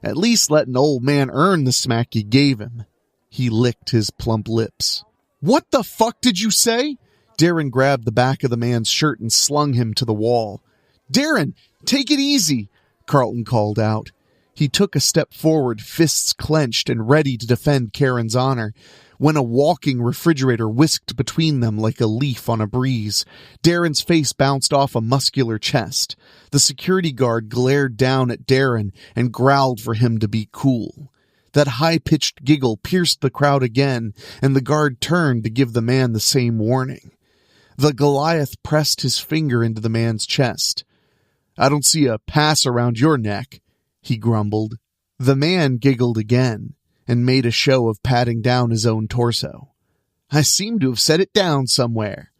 At least let an old man earn the smack you gave him. He licked his plump lips. What the fuck did you say? Darren grabbed the back of the man's shirt and slung him to the wall. Darren, take it easy, Carlton called out. He took a step forward, fists clenched and ready to defend Karen's honor, when a walking refrigerator whisked between them like a leaf on a breeze. Darren's face bounced off a muscular chest. The security guard glared down at Darren and growled for him to be cool. That high-pitched giggle pierced the crowd again, and the guard turned to give the man the same warning. The Goliath pressed his finger into the man's chest. I don't see a pass around your neck, he grumbled. The man giggled again and made a show of patting down his own torso. I seem to have set it down somewhere.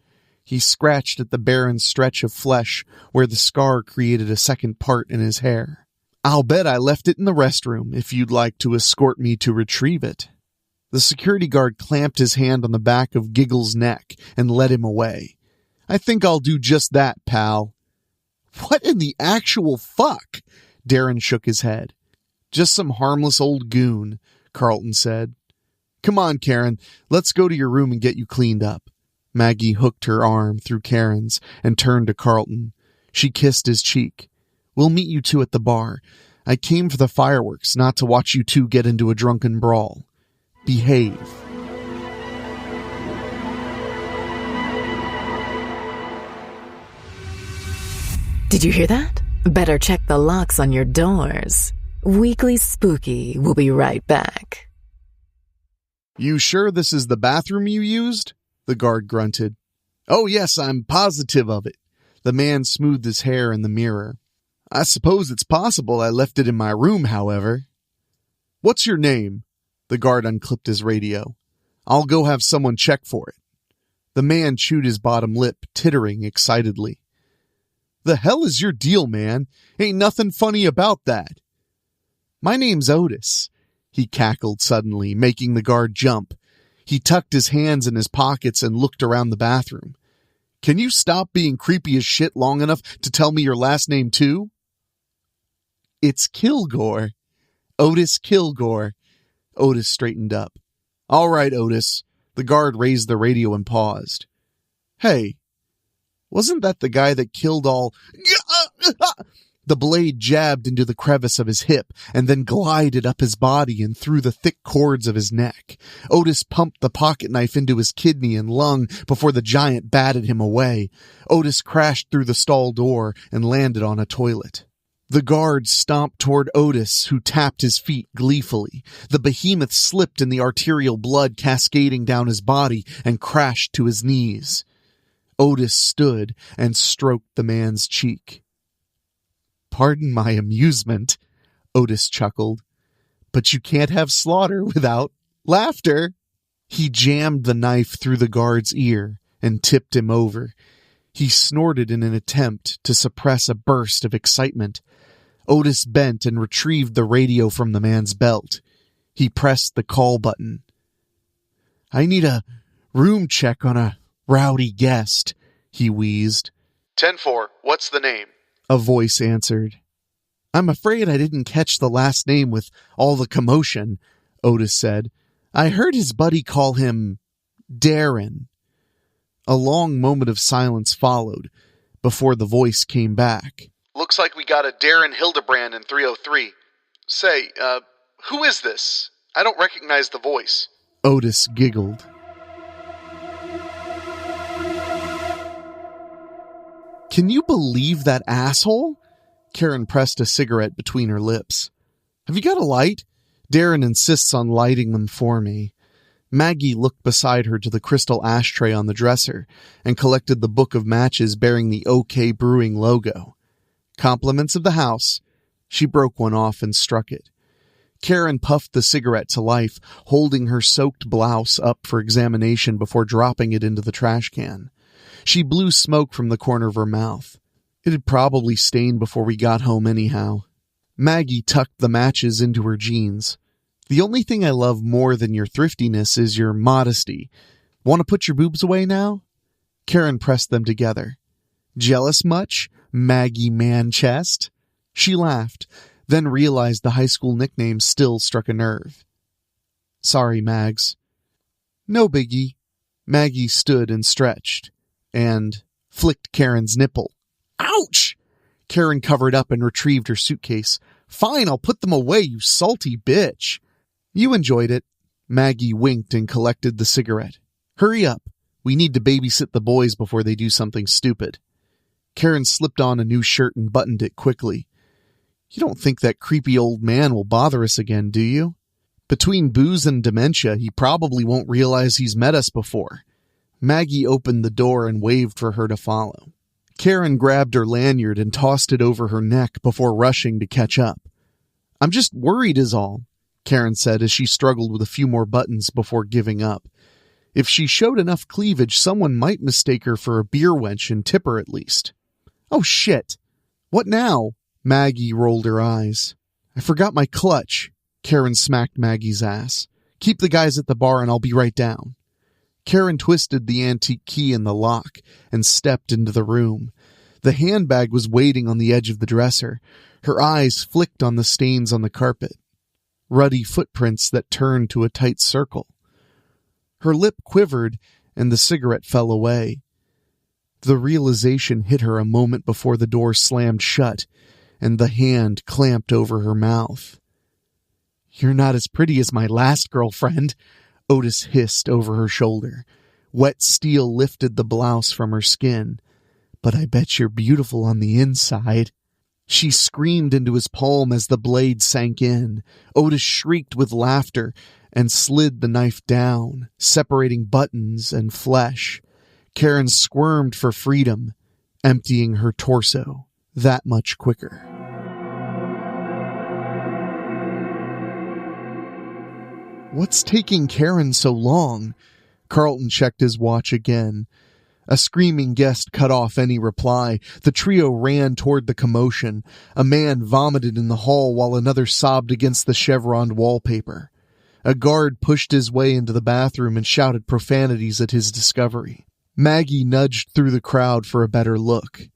He scratched at the barren stretch of flesh where the scar created a second part in his hair. I'll bet I left it in the restroom if you'd like to escort me to retrieve it. The security guard clamped his hand on the back of Giggle's neck and led him away. I think I'll do just that, pal. What in the actual fuck? Darren shook his head. Just some harmless old goon, Carlton said. Come on, Karen, let's go to your room and get you cleaned up. Maggie hooked her arm through Karen's and turned to Carlton. She kissed his cheek. We'll meet you two at the bar. I came for the fireworks, not to watch you two get into a drunken brawl. Behave. Did you hear that? Better check the locks on your doors. Weekly Spooky will be right back. You sure this is the bathroom you used? The guard grunted. Oh yes, I'm positive of it. The man smoothed his hair in the mirror. I suppose it's possible I left it in my room, however. What's your name? The guard unclipped his radio. I'll go have someone check for it. The man chewed his bottom lip, tittering excitedly. The hell is your deal, man? Ain't nothing funny about that. My name's Otis. He cackled suddenly, making the guard jump. He tucked his hands in his pockets and looked around the bathroom. Can you stop being creepy as shit long enough to tell me your last name too? It's Kilgore. Otis Kilgore. Otis straightened up. All right, Otis. The guard raised the radio and paused. Hey, wasn't that the guy that killed all... The blade jabbed into the crevice of his hip and then glided up his body and through the thick cords of his neck. Otis pumped the pocket knife into his kidney and lung before the giant batted him away. Otis crashed through the stall door and landed on a toilet. The guard stomped toward Otis, who tapped his feet gleefully. The behemoth slipped in the arterial blood cascading down his body and crashed to his knees. Otis stood and stroked the man's cheek. Pardon my amusement, Otis chuckled, but you can't have slaughter without laughter. He jammed the knife through the guard's ear and tipped him over. He snorted in an attempt to suppress a burst of excitement. Otis bent and retrieved the radio from the man's belt. He pressed the call button. I need a room check on a rowdy guest, he wheezed. 10-4, what's the name? A voice answered. I'm afraid I didn't catch the last name with all the commotion, Otis said. I heard his buddy call him Darren. A long moment of silence followed before the voice came back. Looks like we got a Darren Hildebrand in 303. Say, who is this? I don't recognize the voice. Otis giggled. Can you believe that asshole? Karen pressed a cigarette between her lips. Have you got a light? Darren insists on lighting them for me. Maggie looked beside her to the crystal ashtray on the dresser and collected the book of matches bearing the OK Brewing logo. Compliments of the house. She broke one off and struck it. Karen puffed the cigarette to life, holding her soaked blouse up for examination before dropping it into the trash can. She blew smoke from the corner of her mouth. It had probably stained before we got home anyhow. Maggie tucked the matches into her jeans. The only thing I love more than your thriftiness is your modesty. Want to put your boobs away now? Karen pressed them together. Jealous much, Maggie Man-chest? She laughed, then realized the high school nickname still struck a nerve. Sorry, Mags. No biggie. Maggie stood and stretched, and flicked Karen's nipple. Ouch! Karen covered up and retrieved her suitcase. Fine, I'll put them away, you salty bitch. You enjoyed it. Maggie winked and collected the cigarette. Hurry up. We need to babysit the boys before they do something stupid. Karen slipped on a new shirt and buttoned it quickly. You don't think that creepy old man will bother us again, do you? Between booze and dementia, he probably won't realize he's met us before. Maggie opened the door and waved for her to follow. Karen grabbed her lanyard and tossed it over her neck before rushing to catch up. I'm just worried is all, Karen said as she struggled with a few more buttons before giving up. If she showed enough cleavage, someone might mistake her for a beer wench and tip her at least. Oh shit! What now? Maggie rolled her eyes. I forgot my clutch. Karen smacked Maggie's ass. Keep the guys at the bar and I'll be right down. Karen twisted the antique key in the lock and stepped into the room. The handbag was waiting on the edge of the dresser. Her eyes flicked on the stains on the carpet. Ruddy footprints that turned to a tight circle. Her lip quivered and the cigarette fell away. The realization hit her a moment before the door slammed shut and the hand clamped over her mouth. You're not as pretty as my last girlfriend, Otis hissed over her shoulder. Wet steel lifted the blouse from her skin, but I bet you're beautiful on the inside." She screamed into his palm as the blade sank in. Otis shrieked with laughter and slid the knife down, separating buttons and flesh. Karen squirmed for freedom, emptying her torso that much quicker. "What's taking Karen so long?" Carlton checked his watch again. A screaming guest cut off any reply. The trio ran toward the commotion. A man vomited in the hall while another sobbed against the chevroned wallpaper. A guard pushed his way into the bathroom and shouted profanities at his discovery. Maggie nudged through the crowd for a better look.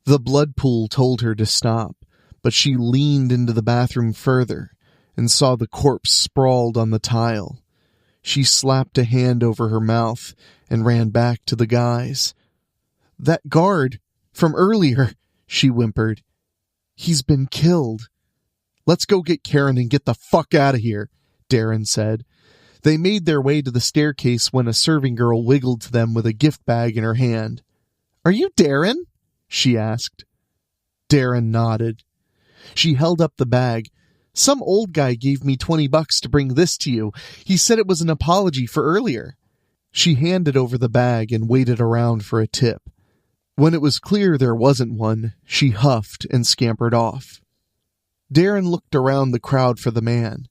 The blood pool told her to stop, but she leaned into the bathroom further and saw the corpse sprawled on the tile. She slapped a hand over her mouth and ran back to the guys. "That guard from earlier," she whimpered. "He's been killed." "Let's go get Karen and get the fuck out of here," Darren said. They made their way to the staircase when a serving girl wiggled to them with a gift bag in her hand. "Are you Darren?" she asked. Darren nodded. She held up the bag. "Some old guy gave me $20 to bring this to you. He said it was an apology for earlier." She handed over the bag and waited around for a tip. When it was clear there wasn't one, she huffed and scampered off. Darren looked around the crowd for the man.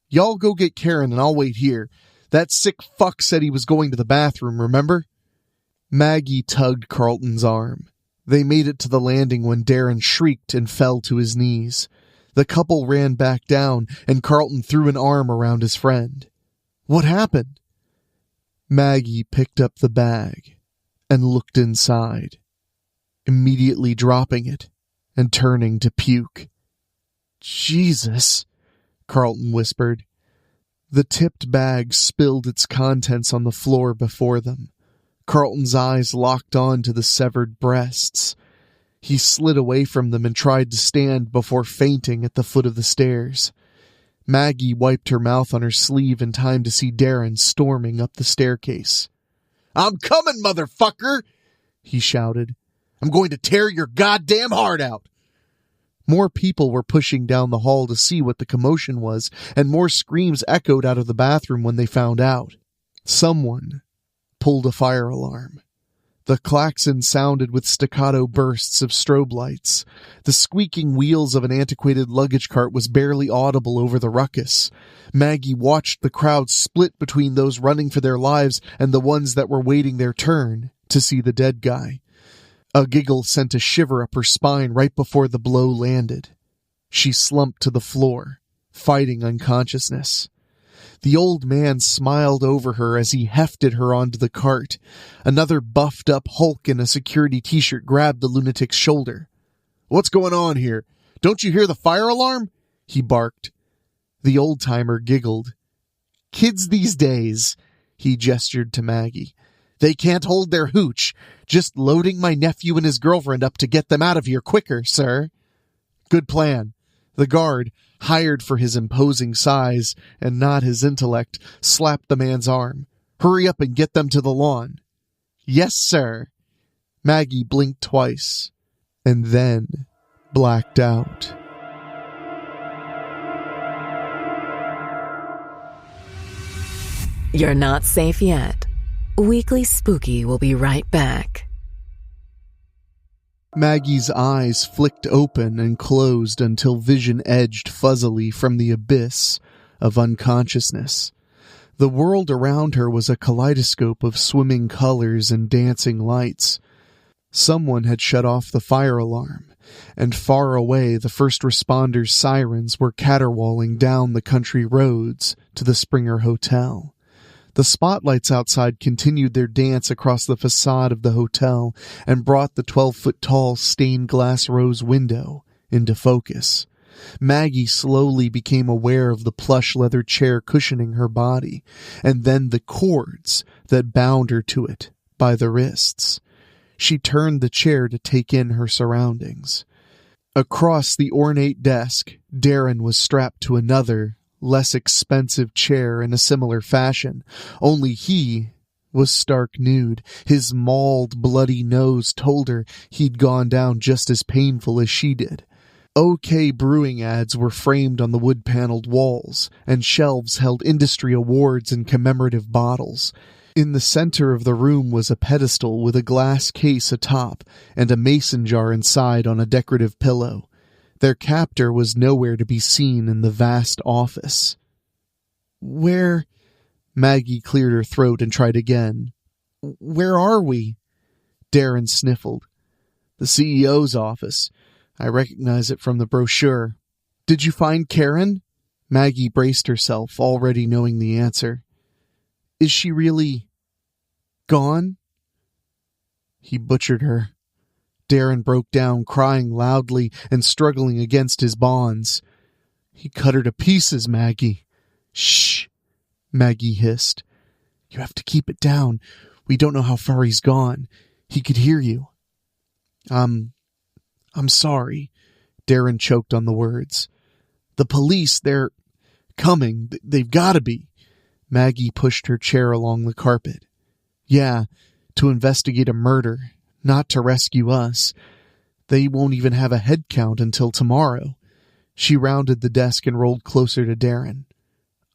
"Y'all go get Karen and I'll wait here. That sick fuck said he was going to the bathroom, remember?" Maggie tugged Carlton's arm. They made it to the landing when Darren shrieked and fell to his knees. The couple ran back down, and Carlton threw an arm around his friend. "What happened?" Maggie picked up the bag and looked inside, immediately dropping it and turning to puke. "Jesus," Carlton whispered. The tipped bag spilled its contents on the floor before them. Carlton's eyes locked on to the severed breasts. He slid away from them and tried to stand before fainting at the foot of the stairs. Maggie wiped her mouth on her sleeve in time to see Darren storming up the staircase. "I'm coming, motherfucker!" he shouted. "I'm going to tear your goddamn heart out!" More people were pushing down the hall to see what the commotion was, and more screams echoed out of the bathroom when they found out. Someone pulled a fire alarm. The klaxon sounded with staccato bursts of strobe lights. The squeaking wheels of an antiquated luggage cart was barely audible over the ruckus. Maggie watched the crowd split between those running for their lives and the ones that were waiting their turn to see the dead guy. A giggle sent a shiver up her spine right before the blow landed. She slumped to the floor, fighting unconsciousness. The old man smiled over her as he hefted her onto the cart. Another buffed-up Hulk in a security t-shirt grabbed the lunatic's shoulder. "What's going on here? Don't you hear the fire alarm?" he barked. The old-timer giggled. "Kids these days," he gestured to Maggie. "They can't hold their hooch. Just loading my nephew and his girlfriend up to get them out of here quicker, sir." "Good plan." The guard, hired for his imposing size and not his intellect, slapped the man's arm. "Hurry up and get them to the lawn." "Yes, sir." Maggie blinked twice, and then blacked out. You're not safe yet. Weekly Spooky will be right back. Maggie's eyes flicked open and closed until vision edged fuzzily from the abyss of unconsciousness. The world around her was a kaleidoscope of swimming colors and dancing lights. Someone had shut off the fire alarm, and far away the first responders' sirens were caterwauling down the country roads to the Springer Hotel. The spotlights outside continued their dance across the facade of the hotel and brought the 12-foot-tall stained glass rose window into focus. Maggie slowly became aware of the plush leather chair cushioning her body, and then the cords that bound her to it by the wrists. She turned the chair to take in her surroundings. Across the ornate desk, Darren was strapped to another, less expensive chair in a similar fashion, only he was stark nude. His mauled, bloody nose told her he'd gone down just as painful as she did. OK Brewing ads were framed on the wood-paneled walls, and shelves held industry awards and commemorative bottles. In the center of the room was a pedestal with a glass case atop and a mason jar inside on a decorative pillow. Their captor was nowhere to be seen in the vast office. "Where—" Maggie cleared her throat and tried again. "Where are we?" Darren sniffled. "The CEO's office. I recognize it from the brochure." "Did you find Karen?" Maggie braced herself, already knowing the answer. "Is she really gone?" "He butchered her." Darren broke down, crying loudly and struggling against his bonds. "He cut her to pieces, Maggie." "Shh," Maggie hissed. "You have to keep it down. We don't know how far he's gone. He could hear you." I'm sorry." Darren choked on the words. "The police, they're coming. They've got to be." Maggie pushed her chair along the carpet. "Yeah, to investigate a murder, not to rescue us. They won't even have a head count until tomorrow." She rounded the desk and rolled closer to Darren.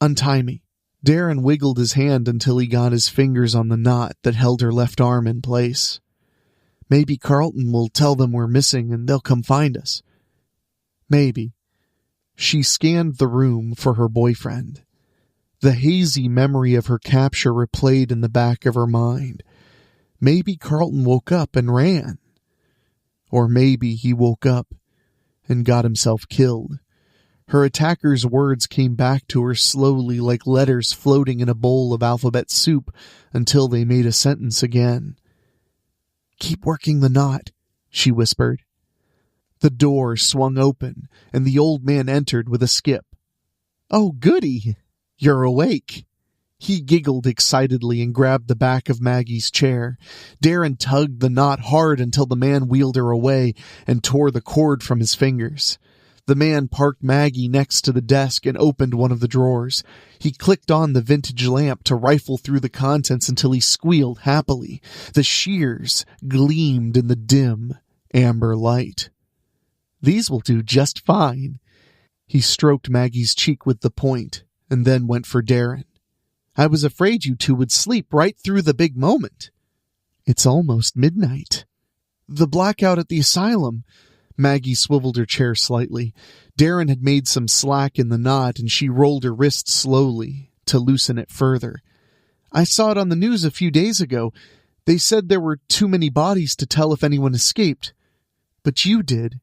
"Untie me." Darren wiggled his hand until he got his fingers on the knot that held her left arm in place. "Maybe Carlton will tell them we're missing and they'll come find us." "Maybe." She scanned the room for her boyfriend. The hazy memory of her capture replayed in the back of her mind. Maybe Carlton woke up and ran. Or maybe he woke up and got himself killed. Her attacker's words came back to her slowly like letters floating in a bowl of alphabet soup until they made a sentence again. "Keep working the knot," she whispered. The door swung open, and the old man entered with a skip. "Oh, goody! You're awake." He giggled excitedly and grabbed the back of Maggie's chair. Darren tugged the knot hard until the man wheeled her away and tore the cord from his fingers. The man parked Maggie next to the desk and opened one of the drawers. He clicked on the vintage lamp to rifle through the contents until he squealed happily. The shears gleamed in the dim, amber light. "These will do just fine." He stroked Maggie's cheek with the point and then went for Darren. "I was afraid you two would sleep right through the big moment." "It's almost midnight." "The blackout at the asylum." Maggie swiveled her chair slightly. Darren had made some slack in the knot, and she rolled her wrist slowly to loosen it further. "I saw it on the news a few days ago. They said there were too many bodies to tell if anyone escaped. But you did,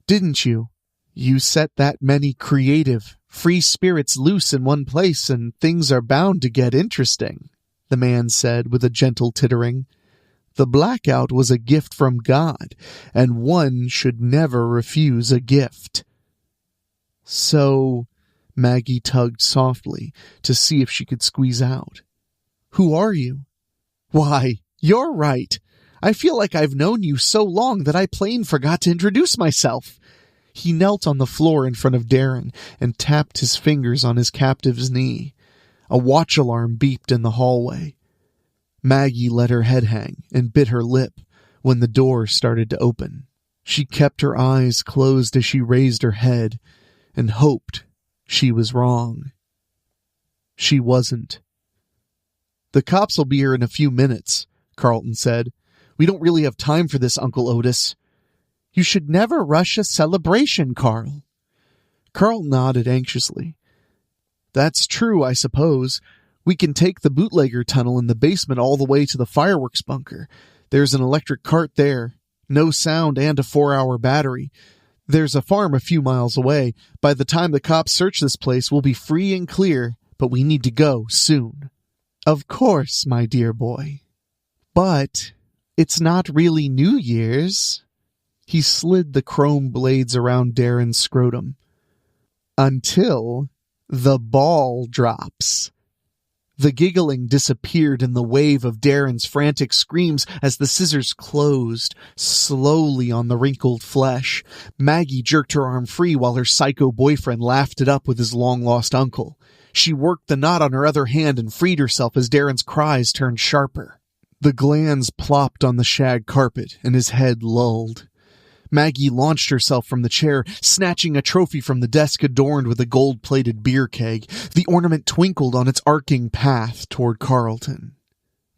didn't you? You set that many creative, free spirits loose in one place, and things are bound to get interesting," the man said with a gentle tittering. "The blackout was a gift from God, and one should never refuse a gift." "So," Maggie tugged softly to see if she could squeeze out, "who are you?" "Why, you're right. I feel like I've known you so long that I plain forgot to introduce myself." He knelt on the floor in front of Darren and tapped his fingers on his captive's knee. A watch alarm beeped in the hallway. Maggie let her head hang and bit her lip when the door started to open. She kept her eyes closed as she raised her head and hoped she was wrong. She wasn't. "The cops will be here in a few minutes," Carlton said. "We don't really have time for this, Uncle Otis." "You should never rush a celebration, Carl." Carl nodded anxiously. "That's true, I suppose. We can take the bootlegger tunnel in the basement all the way to the fireworks bunker. There's an electric cart there. No sound and a 4-hour battery. There's a farm a few miles away. By the time the cops search this place, we'll be free and clear, but we need to go soon." "Of course, my dear boy. But it's not really New Year's." He slid the chrome blades around Darren's scrotum. "Until the ball drops." The giggling disappeared in the wave of Darren's frantic screams as the scissors closed slowly on the wrinkled flesh. Maggie jerked her arm free while her psycho boyfriend laughed it up with his long-lost uncle. She worked the knot on her other hand and freed herself as Darren's cries turned sharper. The glands plopped on the shag carpet, and his head lulled. Maggie launched herself from the chair, snatching a trophy from the desk adorned with a gold-plated beer keg. The ornament twinkled on its arcing path toward Carlton.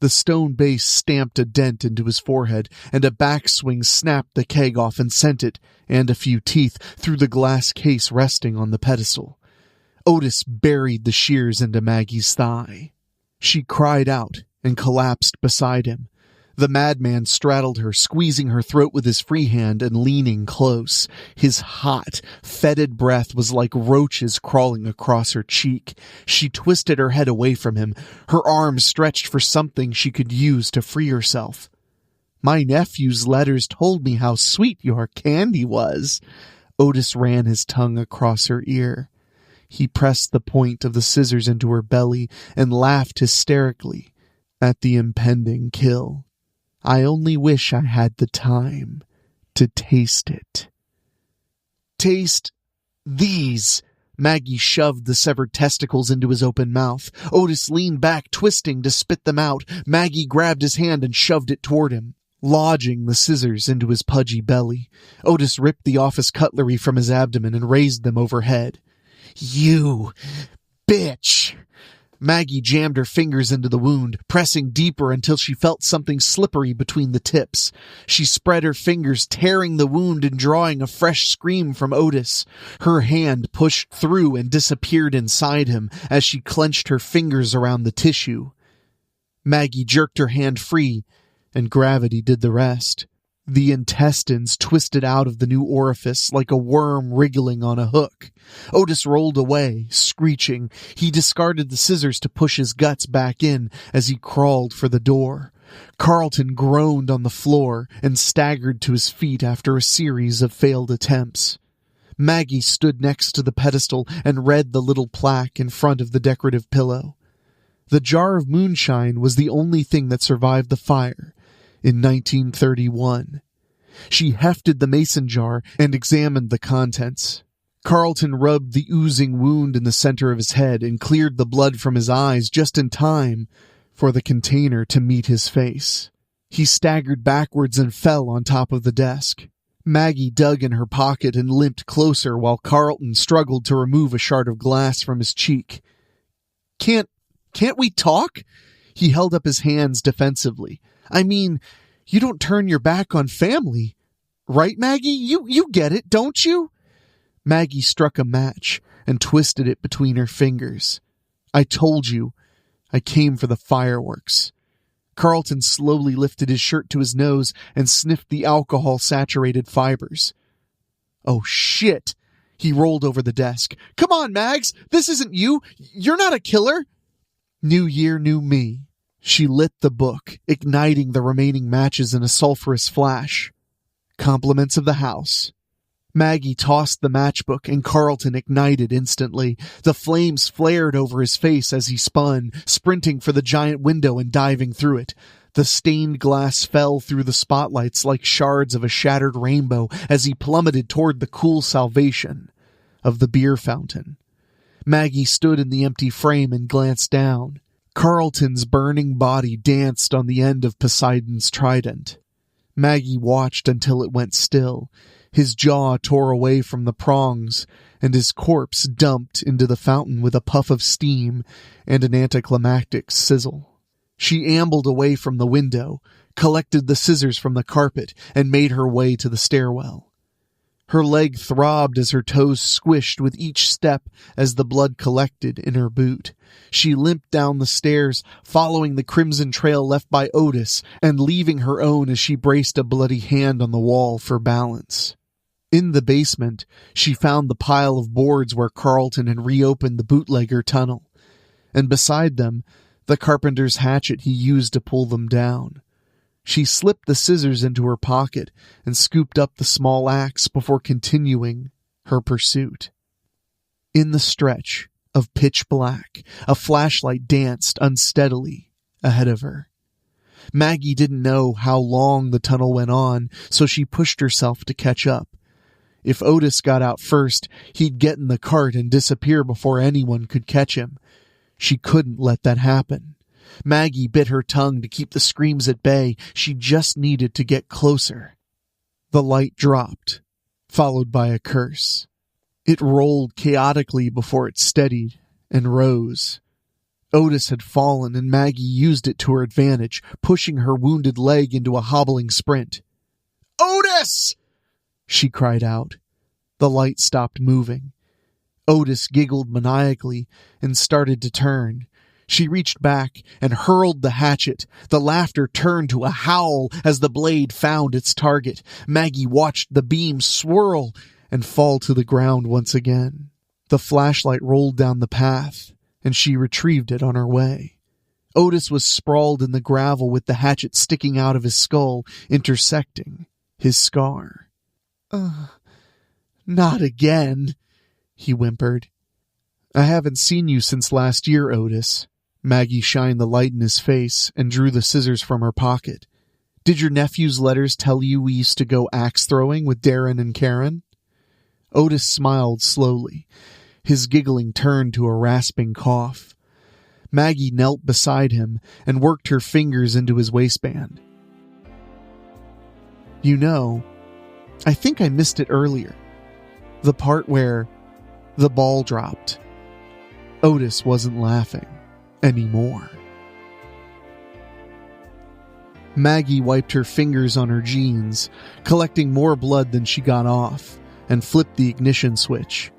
The stone base stamped a dent into his forehead, and a backswing snapped the keg off and sent it, and a few teeth, through the glass case resting on the pedestal. Otis buried the shears into Maggie's thigh. She cried out and collapsed beside him. The madman straddled her, squeezing her throat with his free hand and leaning close. His hot, fetid breath was like roaches crawling across her cheek. She twisted her head away from him, her arms stretched for something she could use to free herself. "My nephew's letters told me how sweet your candy was." Otis ran his tongue across her ear. He pressed the point of the scissors into her belly and laughed hysterically at the impending kill. "I only wish I had the time to taste it." "Taste these." Maggie shoved the severed testicles into his open mouth. Otis leaned back, twisting to spit them out. Maggie grabbed his hand and shoved it toward him, lodging the scissors into his pudgy belly. Otis ripped the office cutlery from his abdomen and raised them overhead. "You bitch!" Maggie jammed her fingers into the wound, pressing deeper until she felt something slippery between the tips. She spread her fingers, tearing the wound and drawing a fresh scream from Otis. Her hand pushed through and disappeared inside him as she clenched her fingers around the tissue. Maggie jerked her hand free, and gravity did the rest. The intestines twisted out of the new orifice like a worm wriggling on a hook. Otis rolled away, screeching. He discarded the scissors to push his guts back in as he crawled for the door. Carlton groaned on the floor and staggered to his feet after a series of failed attempts. Maggie stood next to the pedestal and read the little plaque in front of the decorative pillow. The jar of moonshine was the only thing that survived the fire in 1931. She hefted the mason jar and examined the contents. Carlton rubbed the oozing wound in the center of his head and cleared the blood from his eyes just in time for the container to meet his face. He staggered backwards and fell on top of the desk. Maggie dug in her pocket and limped closer while Carlton struggled to remove a shard of glass from his cheek. Can't we talk?" He held up his hands defensively. "I mean, you don't turn your back on family. Right, Maggie? You get it, don't you?" Maggie struck a match and twisted it between her fingers. "I told you, I came for the fireworks." Carlton slowly lifted his shirt to his nose and sniffed the alcohol-saturated fibers. "Oh, shit!" He rolled over the desk. "Come on, Mags! This isn't you! You're not a killer!" New year, new me. She lit the book, igniting the remaining matches in a sulphurous flash. Compliments of the house. Maggie tossed the matchbook and Carlton ignited instantly. The flames flared over his face as he spun, sprinting for the giant window and diving through it. The stained glass fell through the spotlights like shards of a shattered rainbow as he plummeted toward the cool salvation of the beer fountain. Maggie stood in the empty frame and glanced down. Carlton's burning body danced on the end of Poseidon's trident. Maggie watched until it went still. His jaw tore away from the prongs, and his corpse dumped into the fountain with a puff of steam and an anticlimactic sizzle. She ambled away from the window, collected the scissors from the carpet, and made her way to the stairwell. Her leg throbbed as her toes squished with each step as the blood collected in her boot. She limped down the stairs, following the crimson trail left by Otis and leaving her own as she braced a bloody hand on the wall for balance. In the basement, she found the pile of boards where Carlton had reopened the bootlegger tunnel, and beside them, the carpenter's hatchet he used to pull them down. She slipped the scissors into her pocket and scooped up the small axe before continuing her pursuit. In the stretch of pitch black, a flashlight danced unsteadily ahead of her. Maggie didn't know how long the tunnel went on, so she pushed herself to catch up. If Otis got out first, he'd get in the cart and disappear before anyone could catch him. She couldn't let that happen. Maggie bit her tongue to keep the screams at bay. She just needed to get closer. The light dropped, followed by a curse. It rolled chaotically before it steadied and rose. Otis had fallen, and Maggie used it to her advantage, pushing her wounded leg into a hobbling sprint. "Otis!" she cried out. The light stopped moving. Otis giggled maniacally and started to turn. She reached back and hurled the hatchet. The laughter turned to a howl as the blade found its target. Maggie watched the beam swirl and fall to the ground once again. The flashlight rolled down the path, and she retrieved it on her way. Otis was sprawled in the gravel with the hatchet sticking out of his skull, intersecting his scar. Not again," he whimpered. "I haven't seen you since last year, Otis." Maggie shined the light in his face and drew the scissors from her pocket. "Did your nephew's letters tell you we used to go axe throwing with Darren and Karen?" Otis smiled slowly. His giggling turned to a rasping cough. Maggie knelt beside him and worked her fingers into his waistband. "You know, I think I missed it earlier. The part where the ball dropped." Otis wasn't laughing anymore. Maggie wiped her fingers on her jeans, collecting more blood than she got off, and flipped the ignition switch.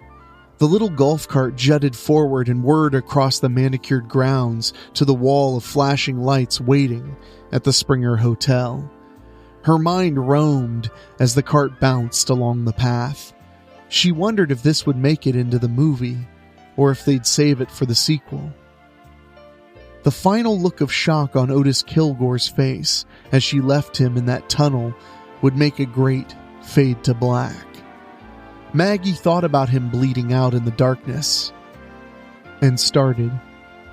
The little golf cart jutted forward and whirred across the manicured grounds to the wall of flashing lights waiting at the Springer Hotel. Her mind roamed as the cart bounced along the path. She wondered if this would make it into the movie, or if they'd save it for the sequel. The final look of shock on Otis Kilgore's face as she left him in that tunnel would make a great fade to black. Maggie thought about him bleeding out in the darkness and started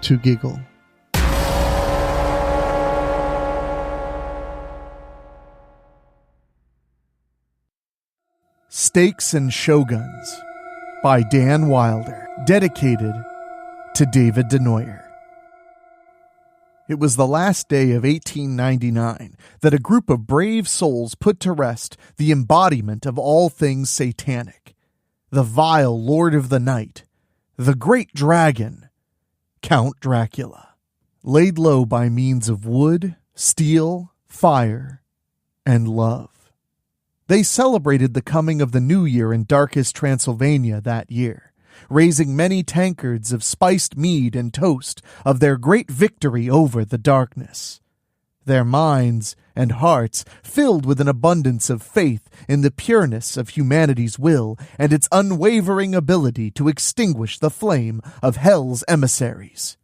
to giggle. Stakes and Shoguns by Dan Wilder, dedicated to David DeNoyer. It was the last day of 1899 that a group of brave souls put to rest the embodiment of all things satanic, the vile Lord of the Night, the great dragon, Count Dracula, laid low by means of wood, steel, fire, and love. They celebrated the coming of the new year in darkest Transylvania that year, raising many tankards of spiced mead and toast of their great victory over the darkness. Their minds and hearts filled with an abundance of faith in the pureness of humanity's will and its unwavering ability to extinguish the flame of hell's emissaries.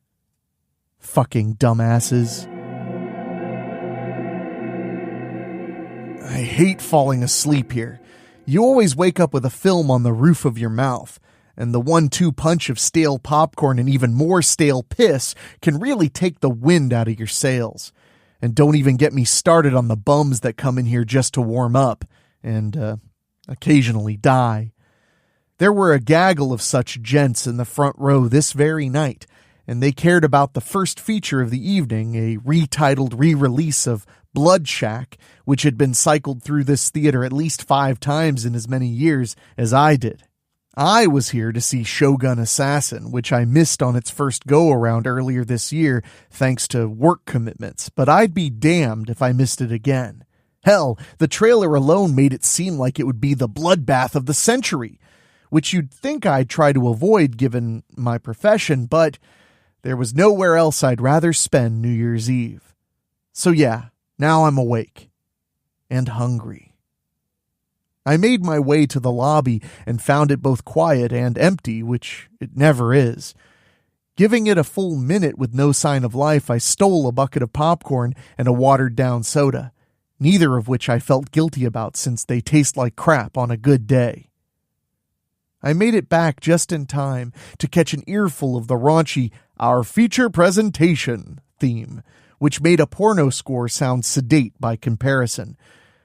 Fucking dumbasses. I hate falling asleep here. You always wake up with a film on the roof of your mouth, and the 1-2 punch of stale popcorn and even more stale piss can really take the wind out of your sails. And don't even get me started on the bums that come in here just to warm up and occasionally die. There were a gaggle of such gents in the front row this very night, and they cared about the first feature of the evening, a retitled re-release of Blood Shack, which had been cycled through this theater at least 5 times in as many years as I did. I was here to see Shogun Assassin, which I missed on its first go-around earlier this year thanks to work commitments, but I'd be damned if I missed it again. Hell, the trailer alone made it seem like it would be the bloodbath of the century, which you'd think I'd try to avoid given my profession, but there was nowhere else I'd rather spend New Year's Eve. So yeah, now I'm awake and hungry. I made my way to the lobby and found it both quiet and empty, which it never is. Giving it a full minute with no sign of life, I stole a bucket of popcorn and a watered-down soda, neither of which I felt guilty about since they taste like crap on a good day. I made it back just in time to catch an earful of the raunchy "Our Feature Presentation" theme, which made a porno score sound sedate by comparison,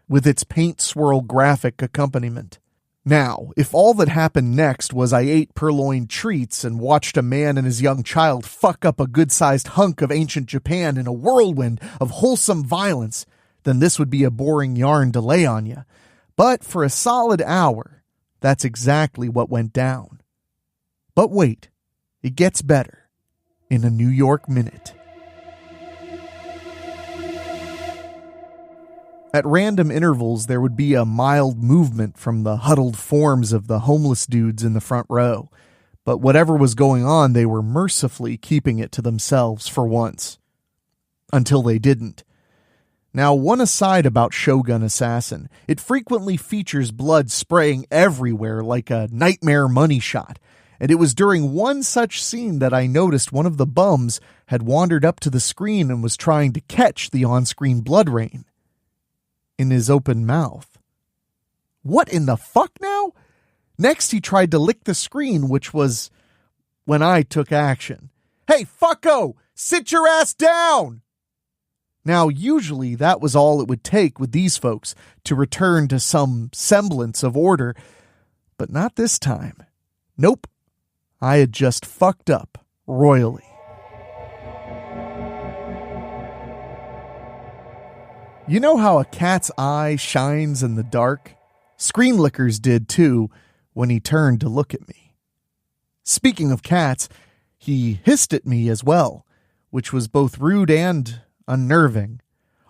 with its paint swirl graphic accompaniment. Now, if all that happened next was I ate purloined treats and watched a man and his young child fuck up a good-sized hunk of ancient Japan in a whirlwind of wholesome violence, then this would be a boring yarn to lay on you. But for a solid hour, that's exactly what went down. But wait, it gets better in a New York Minute. At random intervals, there would be a mild movement from the huddled forms of the homeless dudes in the front row. But whatever was going on, they were mercifully keeping it to themselves for once. Until they didn't. Now, one aside about Shogun Assassin, it frequently features blood spraying everywhere like a nightmare money shot. And it was during one such scene that I noticed one of the bums had wandered up to the screen and was trying to catch the on-screen blood rain. In his open mouth. What in the fuck now? Next he tried to lick the screen, which was when I took action. Hey, fucko! Sit your ass down! Now, usually that was all it would take with these folks to return to some semblance of order, but not this time. Nope. I had just fucked up royally. You know how a cat's eye shines in the dark? Screenlickers did too when he turned to look at me. Speaking of cats, he hissed at me as well, which was both rude and unnerving.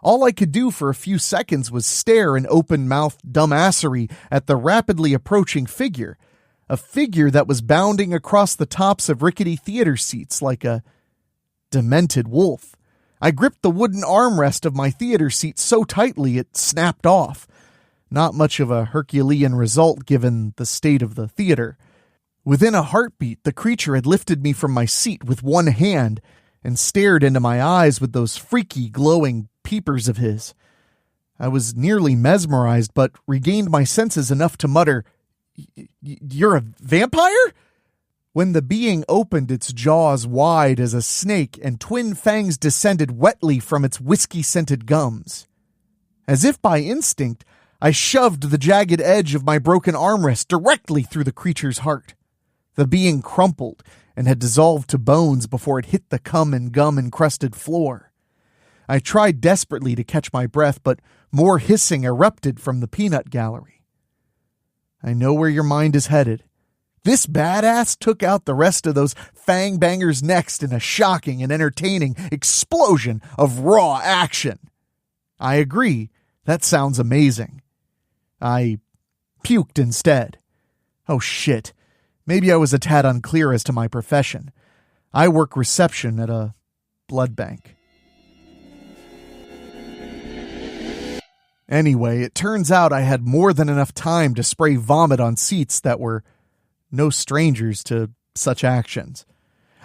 All I could do for a few seconds was stare in open-mouthed dumbassery at the rapidly approaching figure, a figure that was bounding across the tops of rickety theater seats like a demented wolf. I gripped the wooden armrest of my theater seat so tightly it snapped off. Not much of a Herculean result given the state of the theater. Within a heartbeat, the creature had lifted me from my seat with one hand and stared into my eyes with those freaky, glowing peepers of his. I was nearly mesmerized, but regained my senses enough to mutter, "You're a vampire?" When the being opened its jaws wide as a snake and twin fangs descended wetly from its whiskey-scented gums. As if by instinct, I shoved the jagged edge of my broken armrest directly through the creature's heart. The being crumpled and had dissolved to bones before it hit the cum and gum-encrusted floor. I tried desperately to catch my breath, but more hissing erupted from the peanut gallery. I know where your mind is headed. This badass took out the rest of those fang bangers next in a shocking and entertaining explosion of raw action. I agree, that sounds amazing. I puked instead. Oh shit, maybe I was a tad unclear as to my profession. I work reception at a blood bank. Anyway, it turns out I had more than enough time to spray vomit on seats that were no strangers to such actions.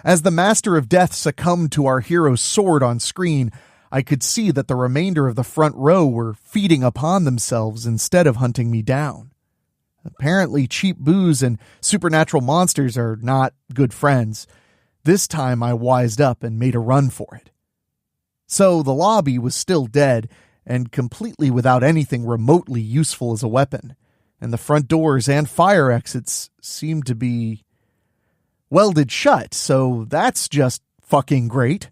As the Master of Death succumbed to our hero's sword on screen, I could see that the remainder of the front row were feeding upon themselves instead of hunting me down. Apparently, cheap booze and supernatural monsters are not good friends. This time I wised up and made a run for it. So the lobby was still dead and completely without anything remotely useful as a weapon. And the front doors and fire exits seemed to be welded shut, so that's just fucking great.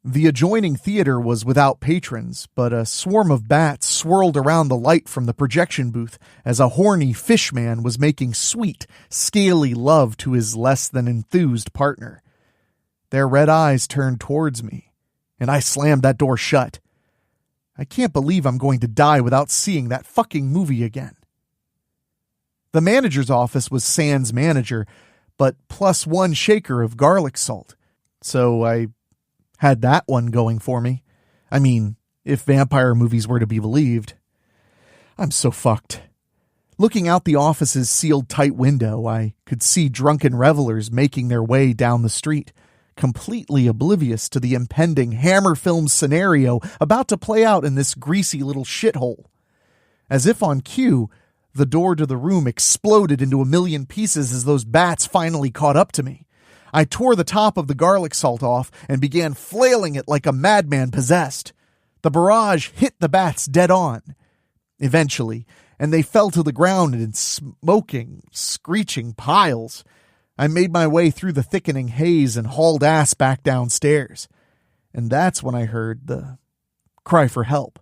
The adjoining theater was without patrons, but a swarm of bats swirled around the light from the projection booth as a horny fishman was making sweet, scaly love to his less than enthused partner. Their red eyes turned towards me, and I slammed that door shut. I can't believe I'm going to die without seeing that fucking movie again. The manager's office was sans manager, but +1 shaker of garlic salt. So I had that one going for me. I mean, if vampire movies were to be believed. I'm so fucked. Looking out the office's sealed tight window, I could see drunken revelers making their way down the street, completely oblivious to the impending Hammer film scenario about to play out in this greasy little shithole. As if on cue, the door to the room exploded into a million pieces as those bats finally caught up to me. I tore the top of the garlic salt off and began flailing it like a madman possessed. The barrage hit the bats dead on. Eventually, and they fell to the ground in smoking, screeching piles. I made my way through the thickening haze and hauled ass back downstairs. And that's when I heard the cry for help.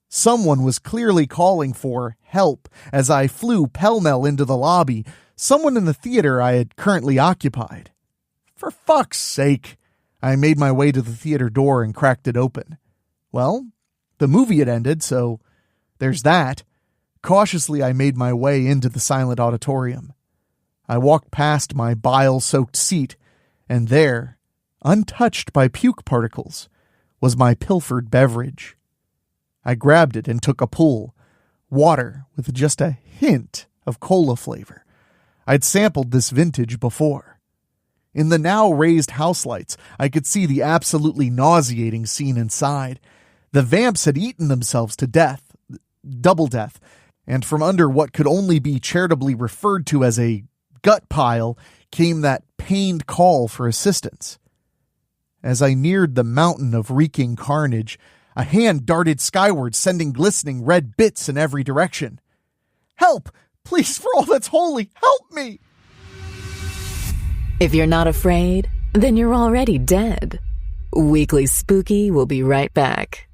Someone was clearly calling for help as I flew pell-mell into the lobby, someone in the theater I had currently occupied. For fuck's sake! I made my way to the theater door and cracked it open. Well, the movie had ended, so there's that. Cautiously, I made my way into the silent auditorium. I walked past my bile-soaked seat, and there, untouched by puke particles, was my pilfered beverage. I grabbed it and took a pull. Water with just a hint of cola flavor. I'd sampled this vintage before. In the now raised house lights, I could see the absolutely nauseating scene inside. The vamps had eaten themselves to death, double death, and from under what could only be charitably referred to as a gut pile came that pained call for assistance. As I neared the mountain of reeking carnage, a hand darted skyward, sending glistening red bits in every direction. Help! Please, for all that's holy, help me! If you're not afraid, then you're already dead. Weekly Spooky will be right back.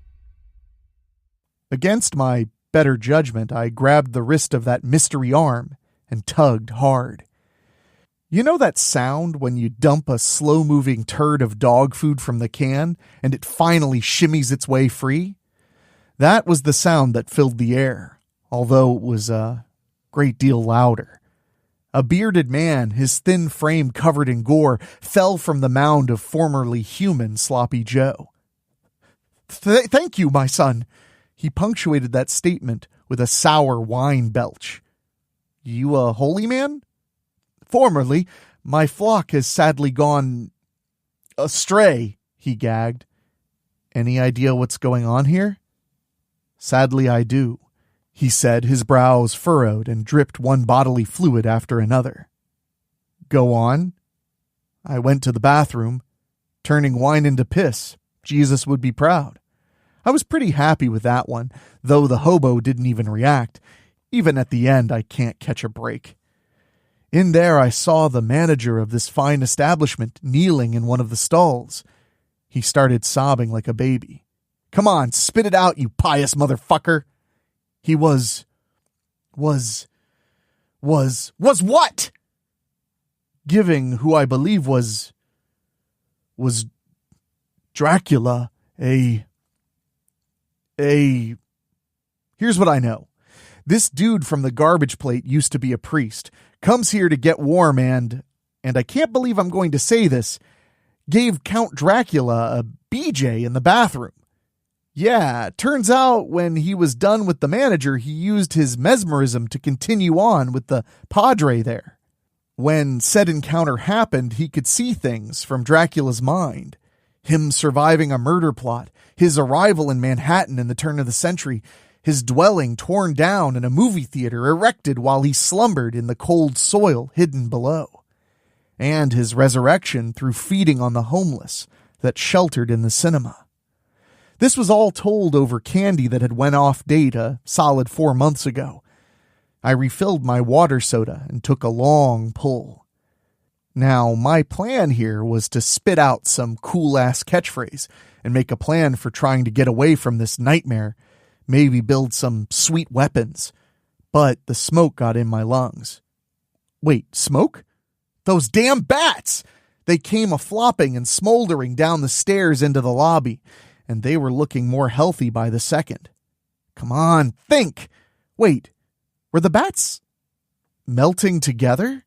Against my better judgment, I grabbed the wrist of that mystery arm and tugged hard. You know that sound when you dump a slow-moving turd of dog food from the can and it finally shimmies its way free? That was the sound that filled the air, although it was a great deal louder. A bearded man, his thin frame covered in gore, fell from the mound of formerly human Sloppy Joe. Thank you, my son. He punctuated that statement with a sour wine belch. You a holy man? Formerly, my flock has sadly gone astray, he gagged. Any idea what's going on here? Sadly, I do, he said, his brows furrowed and dripped one bodily fluid after another. Go on. I went to the bathroom, turning wine into piss. Jesus would be proud. I was pretty happy with that one, though the hobo didn't even react. Even at the end, I can't catch a break. In there, I saw the manager of this fine establishment kneeling in one of the stalls. He started sobbing like a baby. Come on, spit it out, you pious motherfucker. He was what? Giving who I believe was Dracula here's what I know. This dude from the garbage plate used to be a priest, comes here to get warm and I can't believe I'm going to say this, gave Count Dracula a BJ in the bathroom. Yeah, turns out when he was done with the manager, he used his mesmerism to continue on with the padre there. When said encounter happened, he could see things from Dracula's mind. Him surviving a murder plot, his arrival in Manhattan in the turn of the century, his dwelling torn down and a movie theater erected while he slumbered in the cold soil hidden below, and his resurrection through feeding on the homeless that sheltered in the cinema. This was all told over candy that had went off date a solid 4 months ago. I refilled my water soda and took a long pull. Now, my plan here was to spit out some cool-ass catchphrase and make a plan for trying to get away from this nightmare, maybe build some sweet weapons. But the smoke got in my lungs. Wait, smoke? Those damn bats! They came a-flopping and smoldering down the stairs into the lobby, and they were looking more healthy by the second. Come on, think! Wait, were the bats melting together?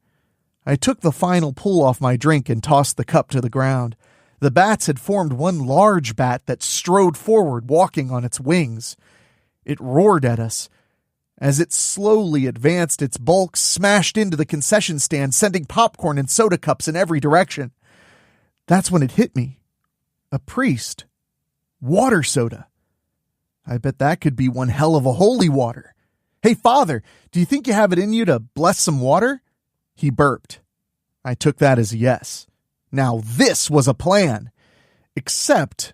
I took the final pull off my drink and tossed the cup to the ground. The bats had formed one large bat that strode forward, walking on its wings. It roared at us. As it slowly advanced, its bulk smashed into the concession stand, sending popcorn and soda cups in every direction. That's when it hit me. A priest. Water soda. I bet that could be one hell of a holy water. Hey, Father, do you think you have it in you to bless some water? He burped. I took that as a yes. Now this was a plan. Except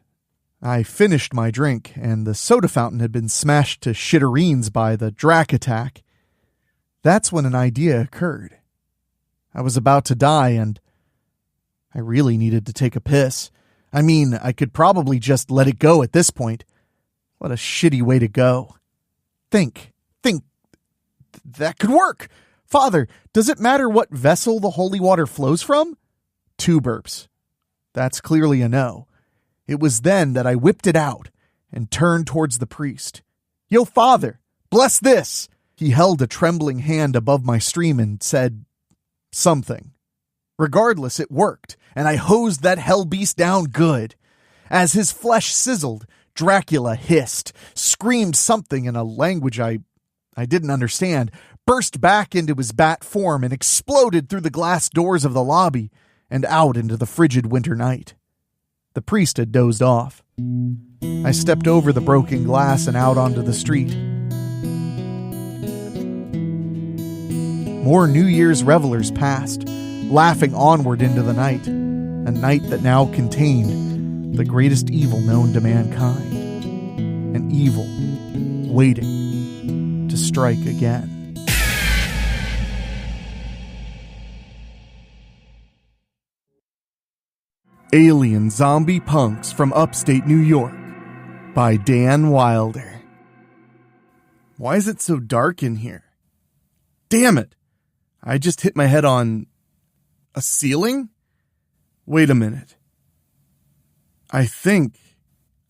I finished my drink, and the soda fountain had been smashed to shitterines by the drac attack. That's when an idea occurred. I was about to die, and I really needed to take a piss. I mean, I could probably just let it go at this point. What a shitty way to go. Think. That could work. Father, does it matter what vessel the holy water flows from? 2 burps. That's clearly a no. It was then that I whipped it out and turned towards the priest. Yo, Father, bless this. He held a trembling hand above my stream and said something. Regardless, it worked, and I hosed that hell beast down good. As his flesh sizzled, Dracula hissed, screamed something in a language I didn't understand, burst back into his bat form and exploded through the glass doors of the lobby and out into the frigid winter night. The priest had dozed off. I stepped over the broken glass and out onto the street. More New Year's revelers passed, laughing onward into the night, a night that now contained the greatest evil known to mankind, an evil waiting to strike again. Alien Zombie Punks from Upstate New York by Dan Wilder. Why is it so dark in here? Damn it! I just hit my head on a ceiling? Wait a minute. I think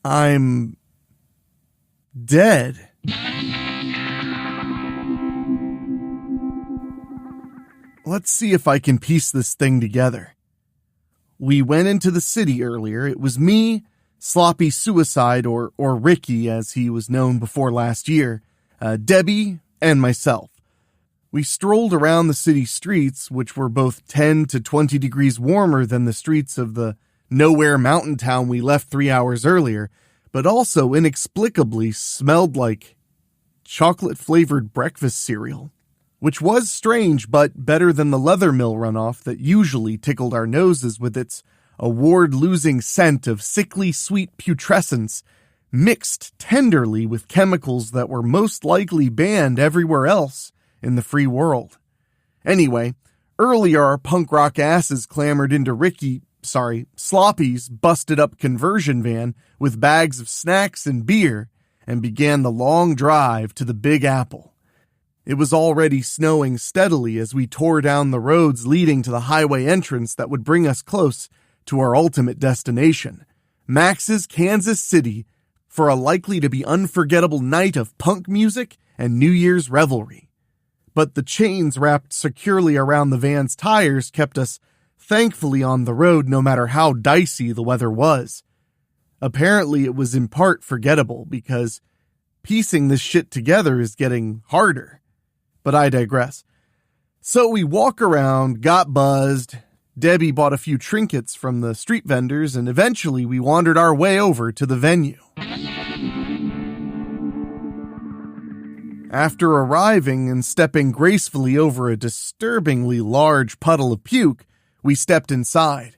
I'm dead. Let's see if I can piece this thing together. We went into the city earlier. It was me, Sloppy Suicide, or Ricky, as he was known before last year, Debbie, and myself. We strolled around the city streets, which were both 10 to 20 degrees warmer than the streets of the nowhere mountain town we left 3 hours earlier, but also inexplicably smelled like chocolate-flavored breakfast cereal. Which was strange, but better than the leather mill runoff that usually tickled our noses with its award-losing scent of sickly sweet putrescence, mixed tenderly with chemicals that were most likely banned everywhere else in the free world. Anyway, earlier our punk rock asses clambered into Sloppy's busted-up conversion van with bags of snacks and beer and began the long drive to the Big Apple. It was already snowing steadily as we tore down the roads leading to the highway entrance that would bring us close to our ultimate destination, Max's Kansas City, for a likely to be unforgettable night of punk music and New Year's revelry. But the chains wrapped securely around the van's tires kept us thankfully on the road no matter how dicey the weather was. Apparently it was in part forgettable because piecing this shit together is getting harder. But I digress. So we walk around, got buzzed, Debbie bought a few trinkets from the street vendors, and eventually we wandered our way over to the venue. After arriving and stepping gracefully over a disturbingly large puddle of puke, we stepped inside.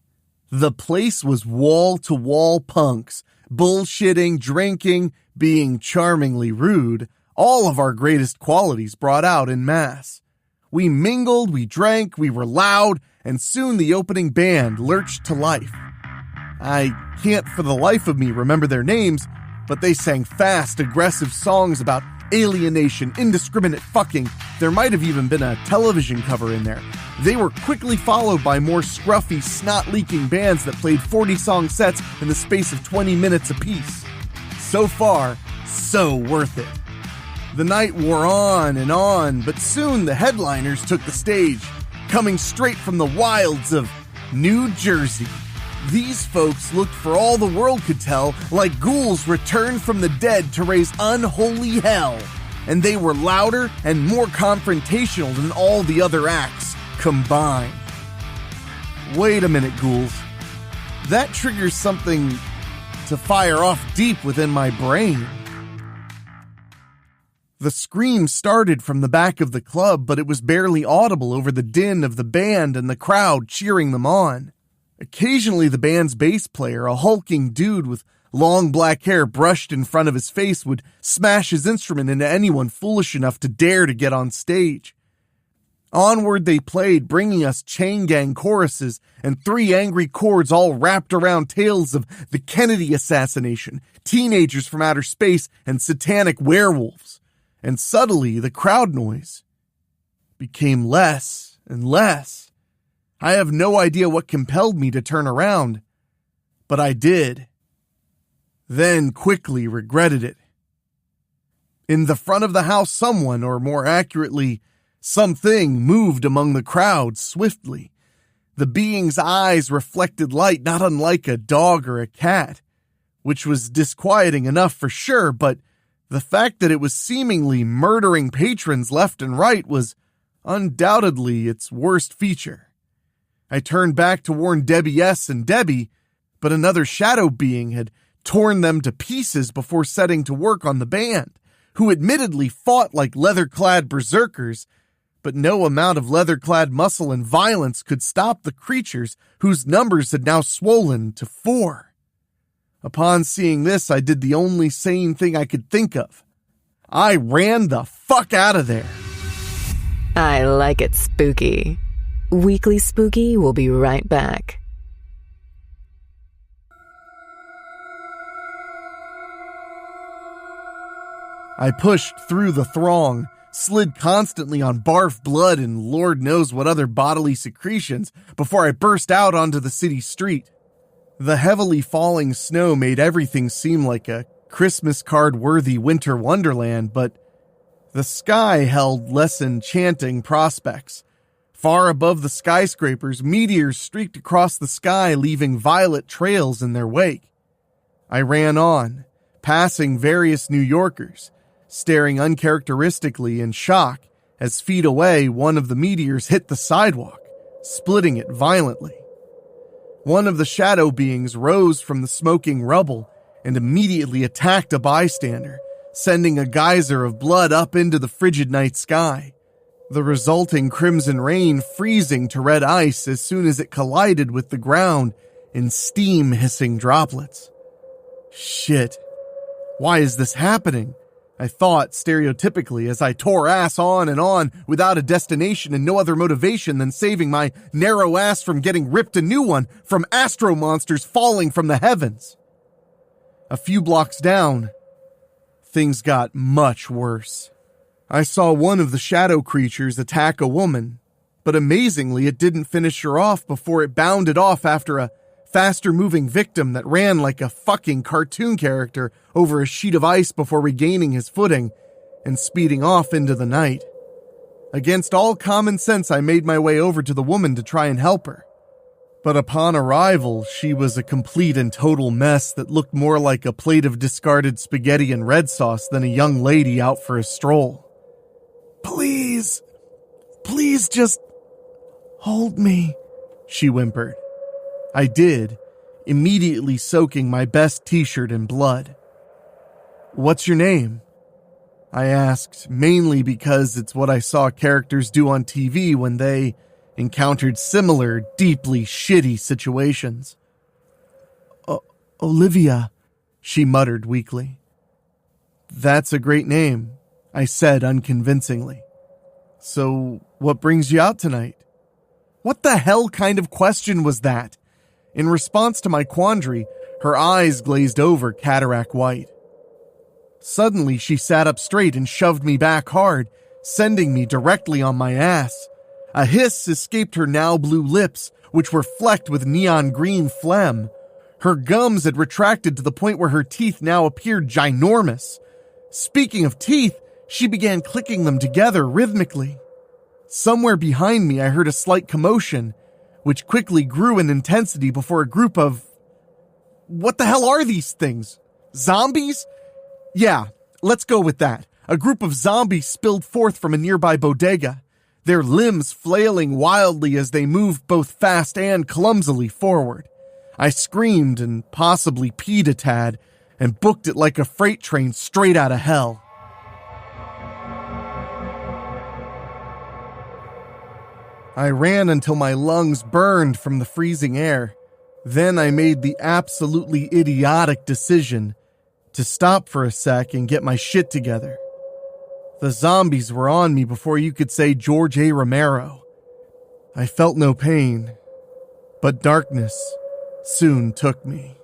The place was wall-to-wall punks, bullshitting, drinking, being charmingly rude, all of our greatest qualities brought out in mass. We mingled, we drank, we were loud, and soon the opening band lurched to life. I can't for the life of me remember their names, but they sang fast, aggressive songs about alienation, indiscriminate fucking. There might have even been a television cover in there. They were quickly followed by more scruffy, snot-leaking bands that played 40-song sets in the space of 20 minutes apiece. So far, so worth it. The night wore on, but soon the headliners took the stage, coming straight from the wilds of New Jersey. These folks looked for all the world could tell like ghouls returned from the dead to raise unholy hell, and they were louder and more confrontational than all the other acts combined. Wait a minute, ghouls. That triggers something to fire off deep within my brain. The scream started from the back of the club, but it was barely audible over the din of the band and the crowd cheering them on. Occasionally the band's bass player, a hulking dude with long black hair brushed in front of his face, would smash his instrument into anyone foolish enough to dare to get on stage. Onward they played, bringing us chain gang choruses and 3 angry chords all wrapped around tales of the Kennedy assassination, teenagers from outer space, and satanic werewolves. And subtly, the crowd noise became less and less. I have no idea what compelled me to turn around, but I did. Then quickly regretted it. In the front of the house, someone, or more accurately, something, moved among the crowd swiftly. The being's eyes reflected light not unlike a dog or a cat, which was disquieting enough for sure, but the fact that it was seemingly murdering patrons left and right was undoubtedly its worst feature. I turned back to warn Debbie S. and Debbie, but another shadow being had torn them to pieces before setting to work on the band, who admittedly fought like leather-clad berserkers, but no amount of leather-clad muscle and violence could stop the creatures whose numbers had now swollen to 4. Upon seeing this, I did the only sane thing I could think of. I ran the fuck out of there. I like it spooky. Weekly Spooky will be right back. I pushed through the throng, slid constantly on barf blood and Lord knows what other bodily secretions before I burst out onto the city street. The heavily falling snow made everything seem like a Christmas card-worthy winter wonderland, but the sky held less enchanting prospects. Far above the skyscrapers, meteors streaked across the sky, leaving violet trails in their wake. I ran on, passing various New Yorkers, staring uncharacteristically in shock as feet away one of the meteors hit the sidewalk, splitting it violently. One of the shadow beings rose from the smoking rubble and immediately attacked a bystander, sending a geyser of blood up into the frigid night sky, the resulting crimson rain freezing to red ice as soon as it collided with the ground in steam-hissing droplets. Shit. Why is this happening? I thought stereotypically as I tore ass on and on without a destination and no other motivation than saving my narrow ass from getting ripped a new one from astro monsters falling from the heavens. A few blocks down, things got much worse. I saw one of the shadow creatures attack a woman, but amazingly it didn't finish her off before it bounded off after a faster-moving victim that ran like a fucking cartoon character over a sheet of ice before regaining his footing and speeding off into the night. Against all common sense, I made my way over to the woman to try and help her. But upon arrival, she was a complete and total mess that looked more like a plate of discarded spaghetti and red sauce than a young lady out for a stroll. Please just hold me, she whimpered. I did, immediately soaking my best t-shirt in blood. What's your name? I asked, mainly because it's what I saw characters do on TV when they encountered similar, deeply shitty situations. Olivia, she muttered weakly. That's a great name, I said unconvincingly. So, what brings you out tonight? What the hell kind of question was that? In response to my quandary, her eyes glazed over cataract white. Suddenly, she sat up straight and shoved me back hard, sending me directly on my ass. A hiss escaped her now blue lips, which were flecked with neon green phlegm. Her gums had retracted to the point where her teeth now appeared ginormous. Speaking of teeth, she began clicking them together rhythmically. Somewhere behind me, I heard a slight commotion, which quickly grew in intensity before a group of... What the hell are these things? Zombies? Yeah, let's go with that. A group of zombies spilled forth from a nearby bodega, their limbs flailing wildly as they moved both fast and clumsily forward. I screamed and possibly peed a tad, and booked it like a freight train straight out of hell. I ran until my lungs burned from the freezing air, Then I made the absolutely idiotic decision to stop for a sec and get my shit together. The zombies were on me before you could say George A. Romero. I felt no pain, but darkness soon took me.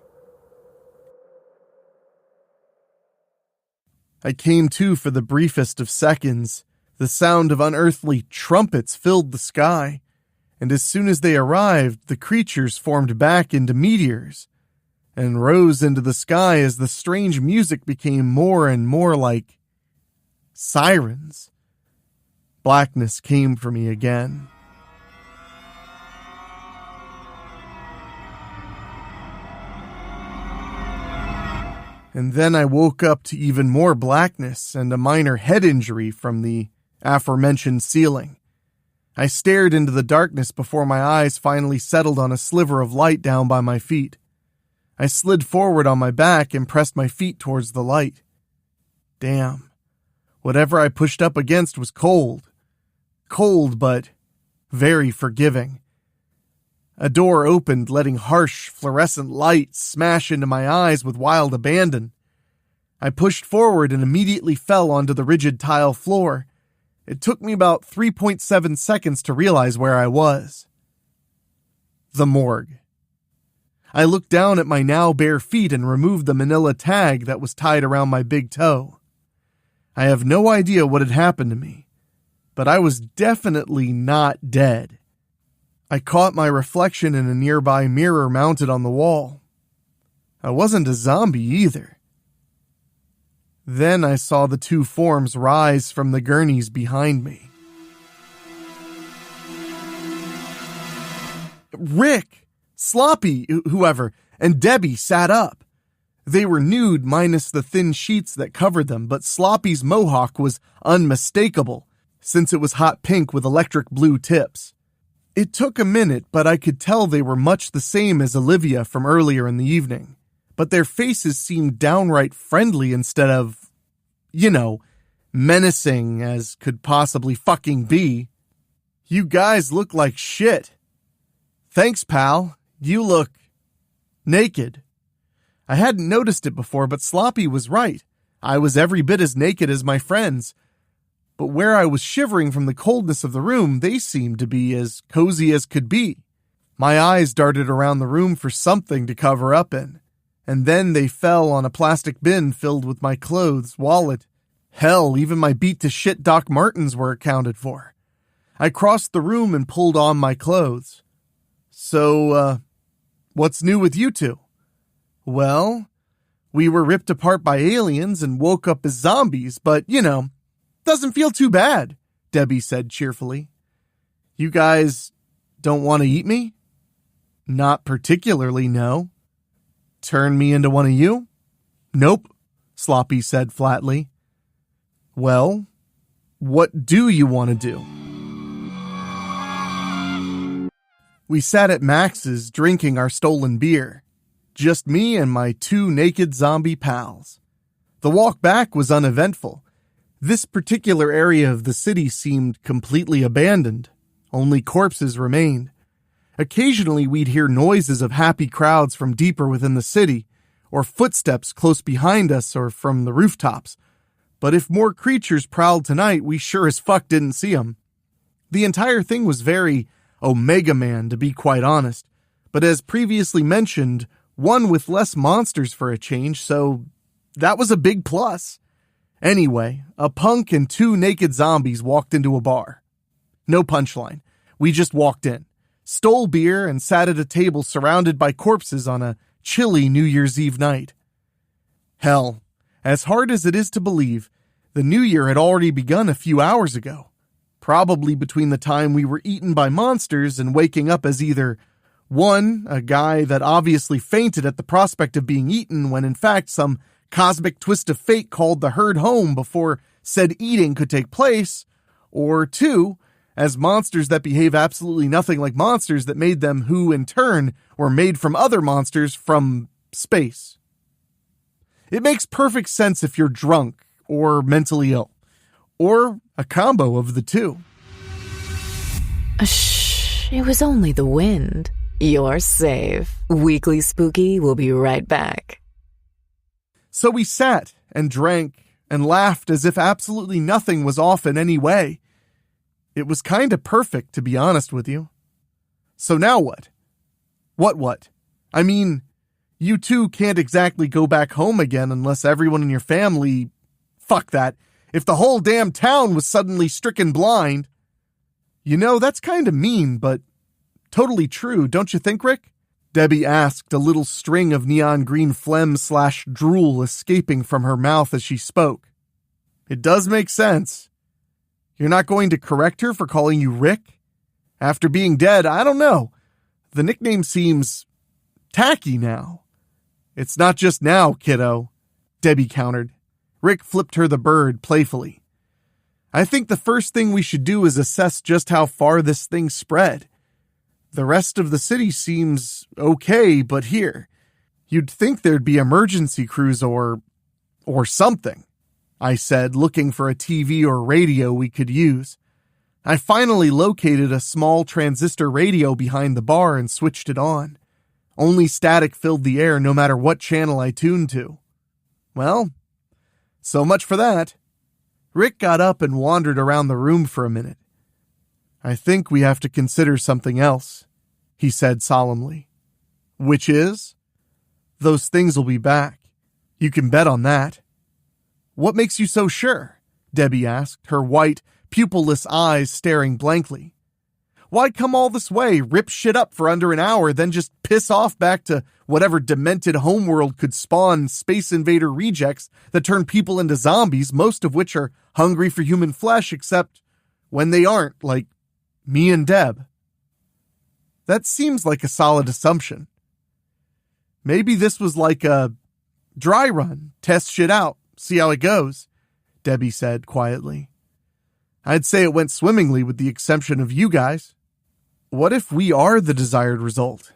I came to for the briefest of seconds. The sound of unearthly trumpets filled the sky, and as soon as they arrived, the creatures formed back into meteors and rose into the sky as the strange music became more and more like sirens. Blackness came for me again. And then I woke up to even more blackness and a minor head injury from the aforementioned ceiling. I stared into the darkness before my eyes finally settled on a sliver of light down by my feet. I slid forward on my back and pressed my feet towards the light. Damn. Whatever I pushed up against was cold. Cold, but very forgiving. A door opened, letting harsh, fluorescent light smash into my eyes with wild abandon. I pushed forward and immediately fell onto the rigid tile floor. It took me about 3.7 seconds to realize where I was. The morgue. I looked down at my now bare feet and removed the manila tag that was tied around my big toe. I have no idea what had happened to me, but I was definitely not dead. I caught my reflection in a nearby mirror mounted on the wall. I wasn't a zombie either. Then I saw the two forms rise from the gurneys behind me. Rick, Sloppy, whoever, and Debbie sat up. They were nude minus the thin sheets that covered them, but Sloppy's mohawk was unmistakable, since it was hot pink with electric blue tips. It took a minute, but I could tell they were much the same as Olivia from earlier in the evening. But their faces seemed downright friendly instead of, menacing as could possibly fucking be. You guys look like shit. Thanks, pal. You look naked. I hadn't noticed it before, but Sloppy was right. I was every bit as naked as my friends. But where I was shivering from the coldness of the room, they seemed to be as cozy as could be. My eyes darted around the room for something to cover up in, and then they fell on a plastic bin filled with my clothes, wallet. Hell, even my beat-to-shit Doc Martens were accounted for. I crossed the room and pulled on my clothes. So, what's new with you two? Well, we were ripped apart by aliens and woke up as zombies, but, doesn't feel too bad, Debbie said cheerfully. You guys don't want to eat me? Not particularly, no. Turn me into one of you? Nope, Sloppy said flatly. Well, what do you want to do? We sat at Max's drinking our stolen beer. Just me and my two naked zombie pals. The walk back was uneventful. This particular area of the city seemed completely abandoned. Only corpses remained. Occasionally we'd hear noises of happy crowds from deeper within the city, or footsteps close behind us or from the rooftops. But if more creatures prowled tonight, we sure as fuck didn't see them. The entire thing was very Omega Man, to be quite honest. But as previously mentioned, one with less monsters for a change, so that was a big plus. Anyway, a punk and two naked zombies walked into a bar. No punchline. We just walked in, stole beer, and sat at a table surrounded by corpses on a chilly New Year's Eve night. Hell, as hard as it is to believe, the new year had already begun a few hours ago. Probably between the time we were eaten by monsters and waking up as either, one, a guy that obviously fainted at the prospect of being eaten when in fact some cosmic twist of fate called the herd home before said eating could take place, or two, as monsters that behave absolutely nothing like monsters that made them who, in turn, were made from other monsters from space. It makes perfect sense if you're drunk or mentally ill, or a combo of the two. Shh, it was only the wind. You're safe. Weekly Spooky will be right back. So we sat and drank and laughed as if absolutely nothing was off in any way. It was kinda perfect, to be honest with you. So now what? What? I mean, you two can't exactly go back home again unless everyone in your family... Fuck that. If the whole damn town was suddenly stricken blind... You know, that's kinda mean, but totally true, don't you think, Rick? Debbie asked, a little string of neon green phlegm/drool escaping from her mouth as she spoke. It does make sense. You're not going to correct her for calling you Rick? After being dead, I don't know. The nickname seems tacky now. It's not just now, kiddo, Debbie countered. Rick flipped her the bird playfully. I think the first thing we should do is assess just how far this thing spread. The rest of the city seems okay, but here, you'd think there'd be emergency crews or something, I said, looking for a TV or radio we could use. I finally located a small transistor radio behind the bar and switched it on. Only static filled the air no matter what channel I tuned to. Well, so much for that. Rick got up and wandered around the room for a minute. I think we have to consider something else, he said solemnly. Which is? Those things will be back. You can bet on that. What makes you so sure? Debbie asked, her white, pupilless eyes staring blankly. Why come all this way, rip shit up for under an hour, then just piss off back to whatever demented homeworld could spawn Space Invader rejects that turn people into zombies, most of which are hungry for human flesh, except when they aren't, like me and Deb? That seems like a solid assumption. Maybe this was like a dry run, test shit out, see how it goes, Debbie said quietly. I'd say it went swimmingly with the exception of you guys. What if we are the desired result,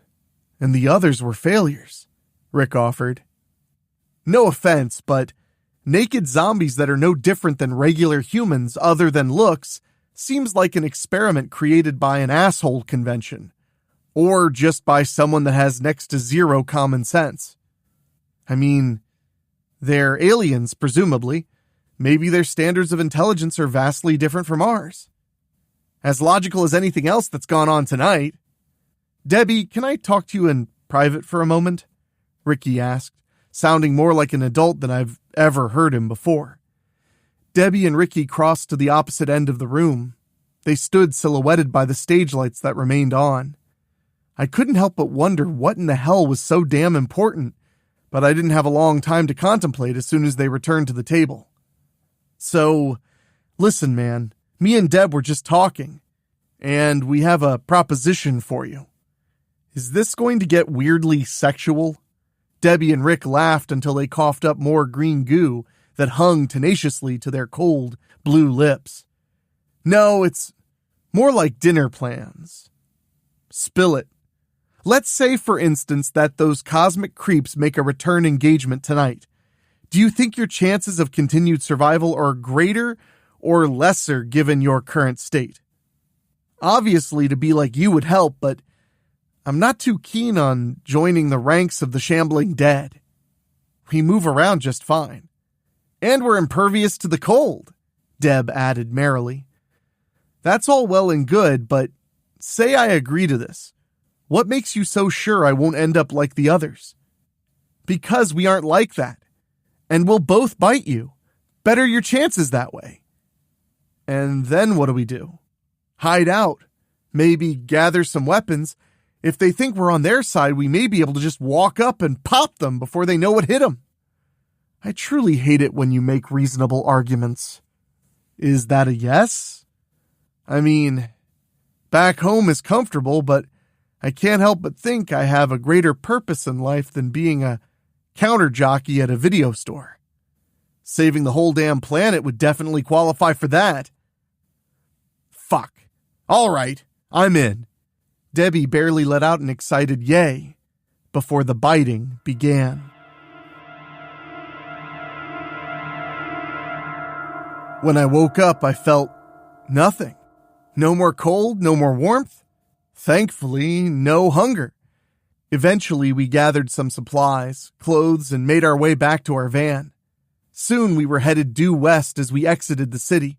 and the others were failures? Rick offered. No offense, but naked zombies that are no different than regular humans other than looks seems like an experiment created by an asshole convention, or just by someone that has next to zero common sense. I mean, they're aliens, presumably. Maybe their standards of intelligence are vastly different from ours. As logical as anything else that's gone on tonight. Debbie, can I talk to you in private for a moment? Ricky asked, sounding more like an adult than I've ever heard him before. Debbie and Ricky crossed to the opposite end of the room. They stood silhouetted by the stage lights that remained on. I couldn't help but wonder what in the hell was so damn important, but I didn't have a long time to contemplate as soon as they returned to the table. So, listen, man, me and Deb were just talking, and we have a proposition for you. Is this going to get weirdly sexual? Debbie and Rick laughed until they coughed up more green goo that hung tenaciously to their cold, blue lips. No, it's more like dinner plans. Spill it. Let's say, for instance, that those cosmic creeps make a return engagement tonight. Do you think your chances of continued survival are greater or lesser given your current state? Obviously, to be like you would help, but I'm not too keen on joining the ranks of the shambling dead. We move around just fine. And we're impervious to the cold, Deb added merrily. That's all well and good, but say I agree to this. What makes you so sure I won't end up like the others? Because we aren't like that. And we'll both bite you. Better your chances that way. And then what do? Hide out. Maybe gather some weapons. If they think we're on their side, we may be able to just walk up and pop them before they know what hit them. I truly hate it when you make reasonable arguments. Is that a yes? I mean, back home is comfortable, but I can't help but think I have a greater purpose in life than being a counter jockey at a video store. Saving the whole damn planet would definitely qualify for that. Fuck. All right, I'm in. Debbie barely let out an excited yay before the biting began. When I woke up, I felt nothing. No more cold, no more warmth. Thankfully, no hunger. Eventually, we gathered some supplies, clothes, and made our way back to our van. Soon we were headed due west as we exited the city,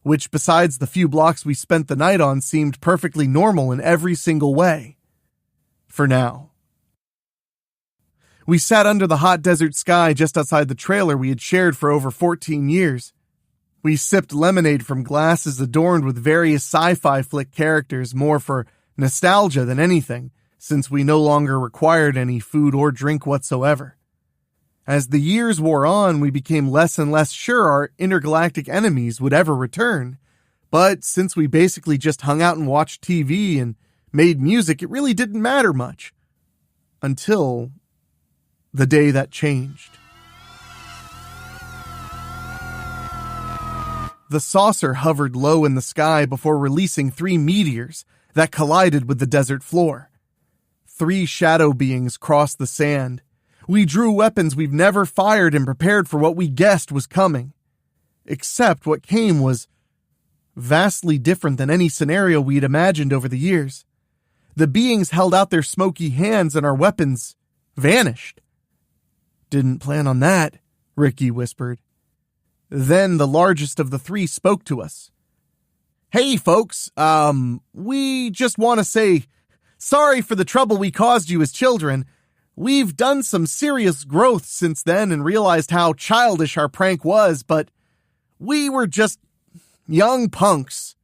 which besides the few blocks we spent the night on seemed perfectly normal in every single way. For now. We sat under the hot desert sky just outside the trailer we had shared for over 14 years. We sipped lemonade from glasses adorned with various sci-fi flick characters more for nostalgia than anything, since we no longer required any food or drink whatsoever. As the years wore on, we became less and less sure our intergalactic enemies would ever return. But since we basically just hung out and watched TV and made music, it really didn't matter much. Until the day that changed. The saucer hovered low in the sky before releasing 3 meteors that collided with the desert floor. 3 shadow beings crossed the sand. We drew weapons we've never fired and prepared for what we guessed was coming. Except what came was vastly different than any scenario we'd imagined over the years. The beings held out their smoky hands and our weapons vanished. "Didn't plan on that," Ricky whispered. Then the largest of the 3 spoke to us. "Hey folks, we just want to say sorry for the trouble we caused you as children. We've done some serious growth since then and realized how childish our prank was, but we were just young punks."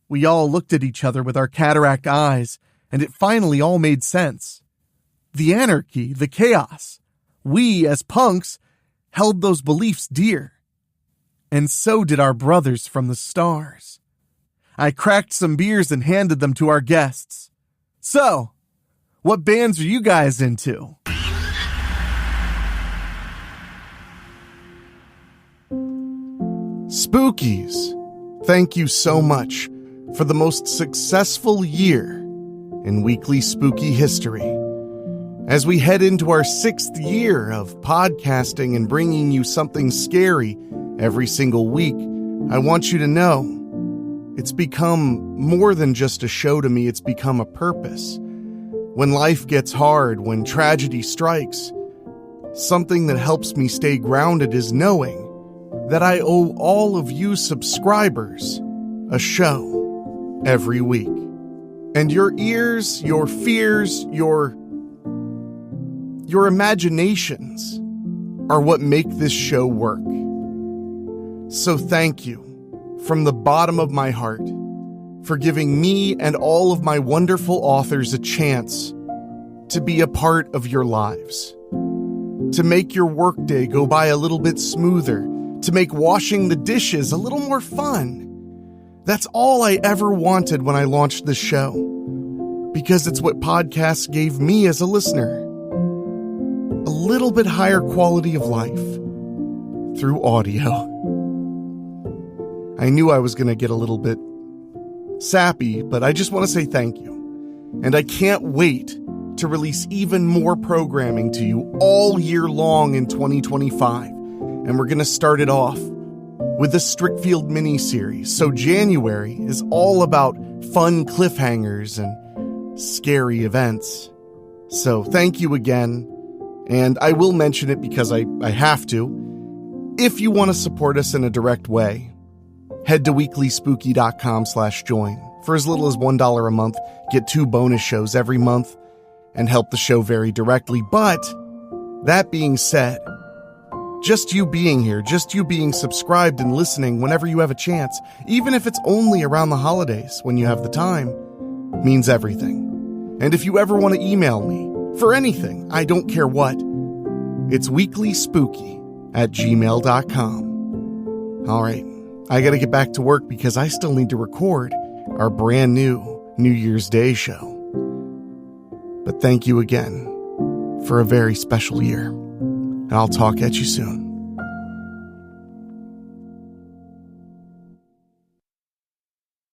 We all looked at each other with our cataract eyes, and it finally all made sense. The anarchy, the chaos. We, as punks, held those beliefs dear. And so did our brothers from the stars. I cracked some beers and handed them to our guests. "So, what bands are you guys into?" Spookies, thank you so much for the most successful year in weekly spooky history. As we head into our 6th year of podcasting and bringing you something scary every single week, I want you to know it's become more than just a show to me, it's become a purpose. When life gets hard, when tragedy strikes, something that helps me stay grounded is knowing that I owe all of you subscribers a show every week. And your ears, your fears, your imaginations are what make this show work. So thank you from the bottom of my heart for giving me and all of my wonderful authors a chance to be a part of your lives, to make your workday go by a little bit smoother, to make washing the dishes a little more fun. That's all I ever wanted when I launched this show, because it's what podcasts gave me as a listener. A little bit higher quality of life through audio. I knew I was going to get a little bit sappy, but I just want to say thank you. And I can't wait to release even more programming to you all year long in 2025. And we're going to start it off with the Strickfield mini-series. So January is all about fun cliffhangers and scary events. So thank you again. And I will mention it because I have to. If you want to support us in a direct way, head to weeklyspooky.com/join. For as little as $1 a month, get 2 bonus shows every month and help the show very directly. But that being said, just you being here, just you being subscribed and listening whenever you have a chance, even if it's only around the holidays when you have the time, means everything. And if you ever want to email me for anything, I don't care what, it's weeklyspooky@gmail.com. All right, I gotta get back to work because I still need to record our brand new New Year's Day show. But thank you again for a very special year, and I'll talk at you soon.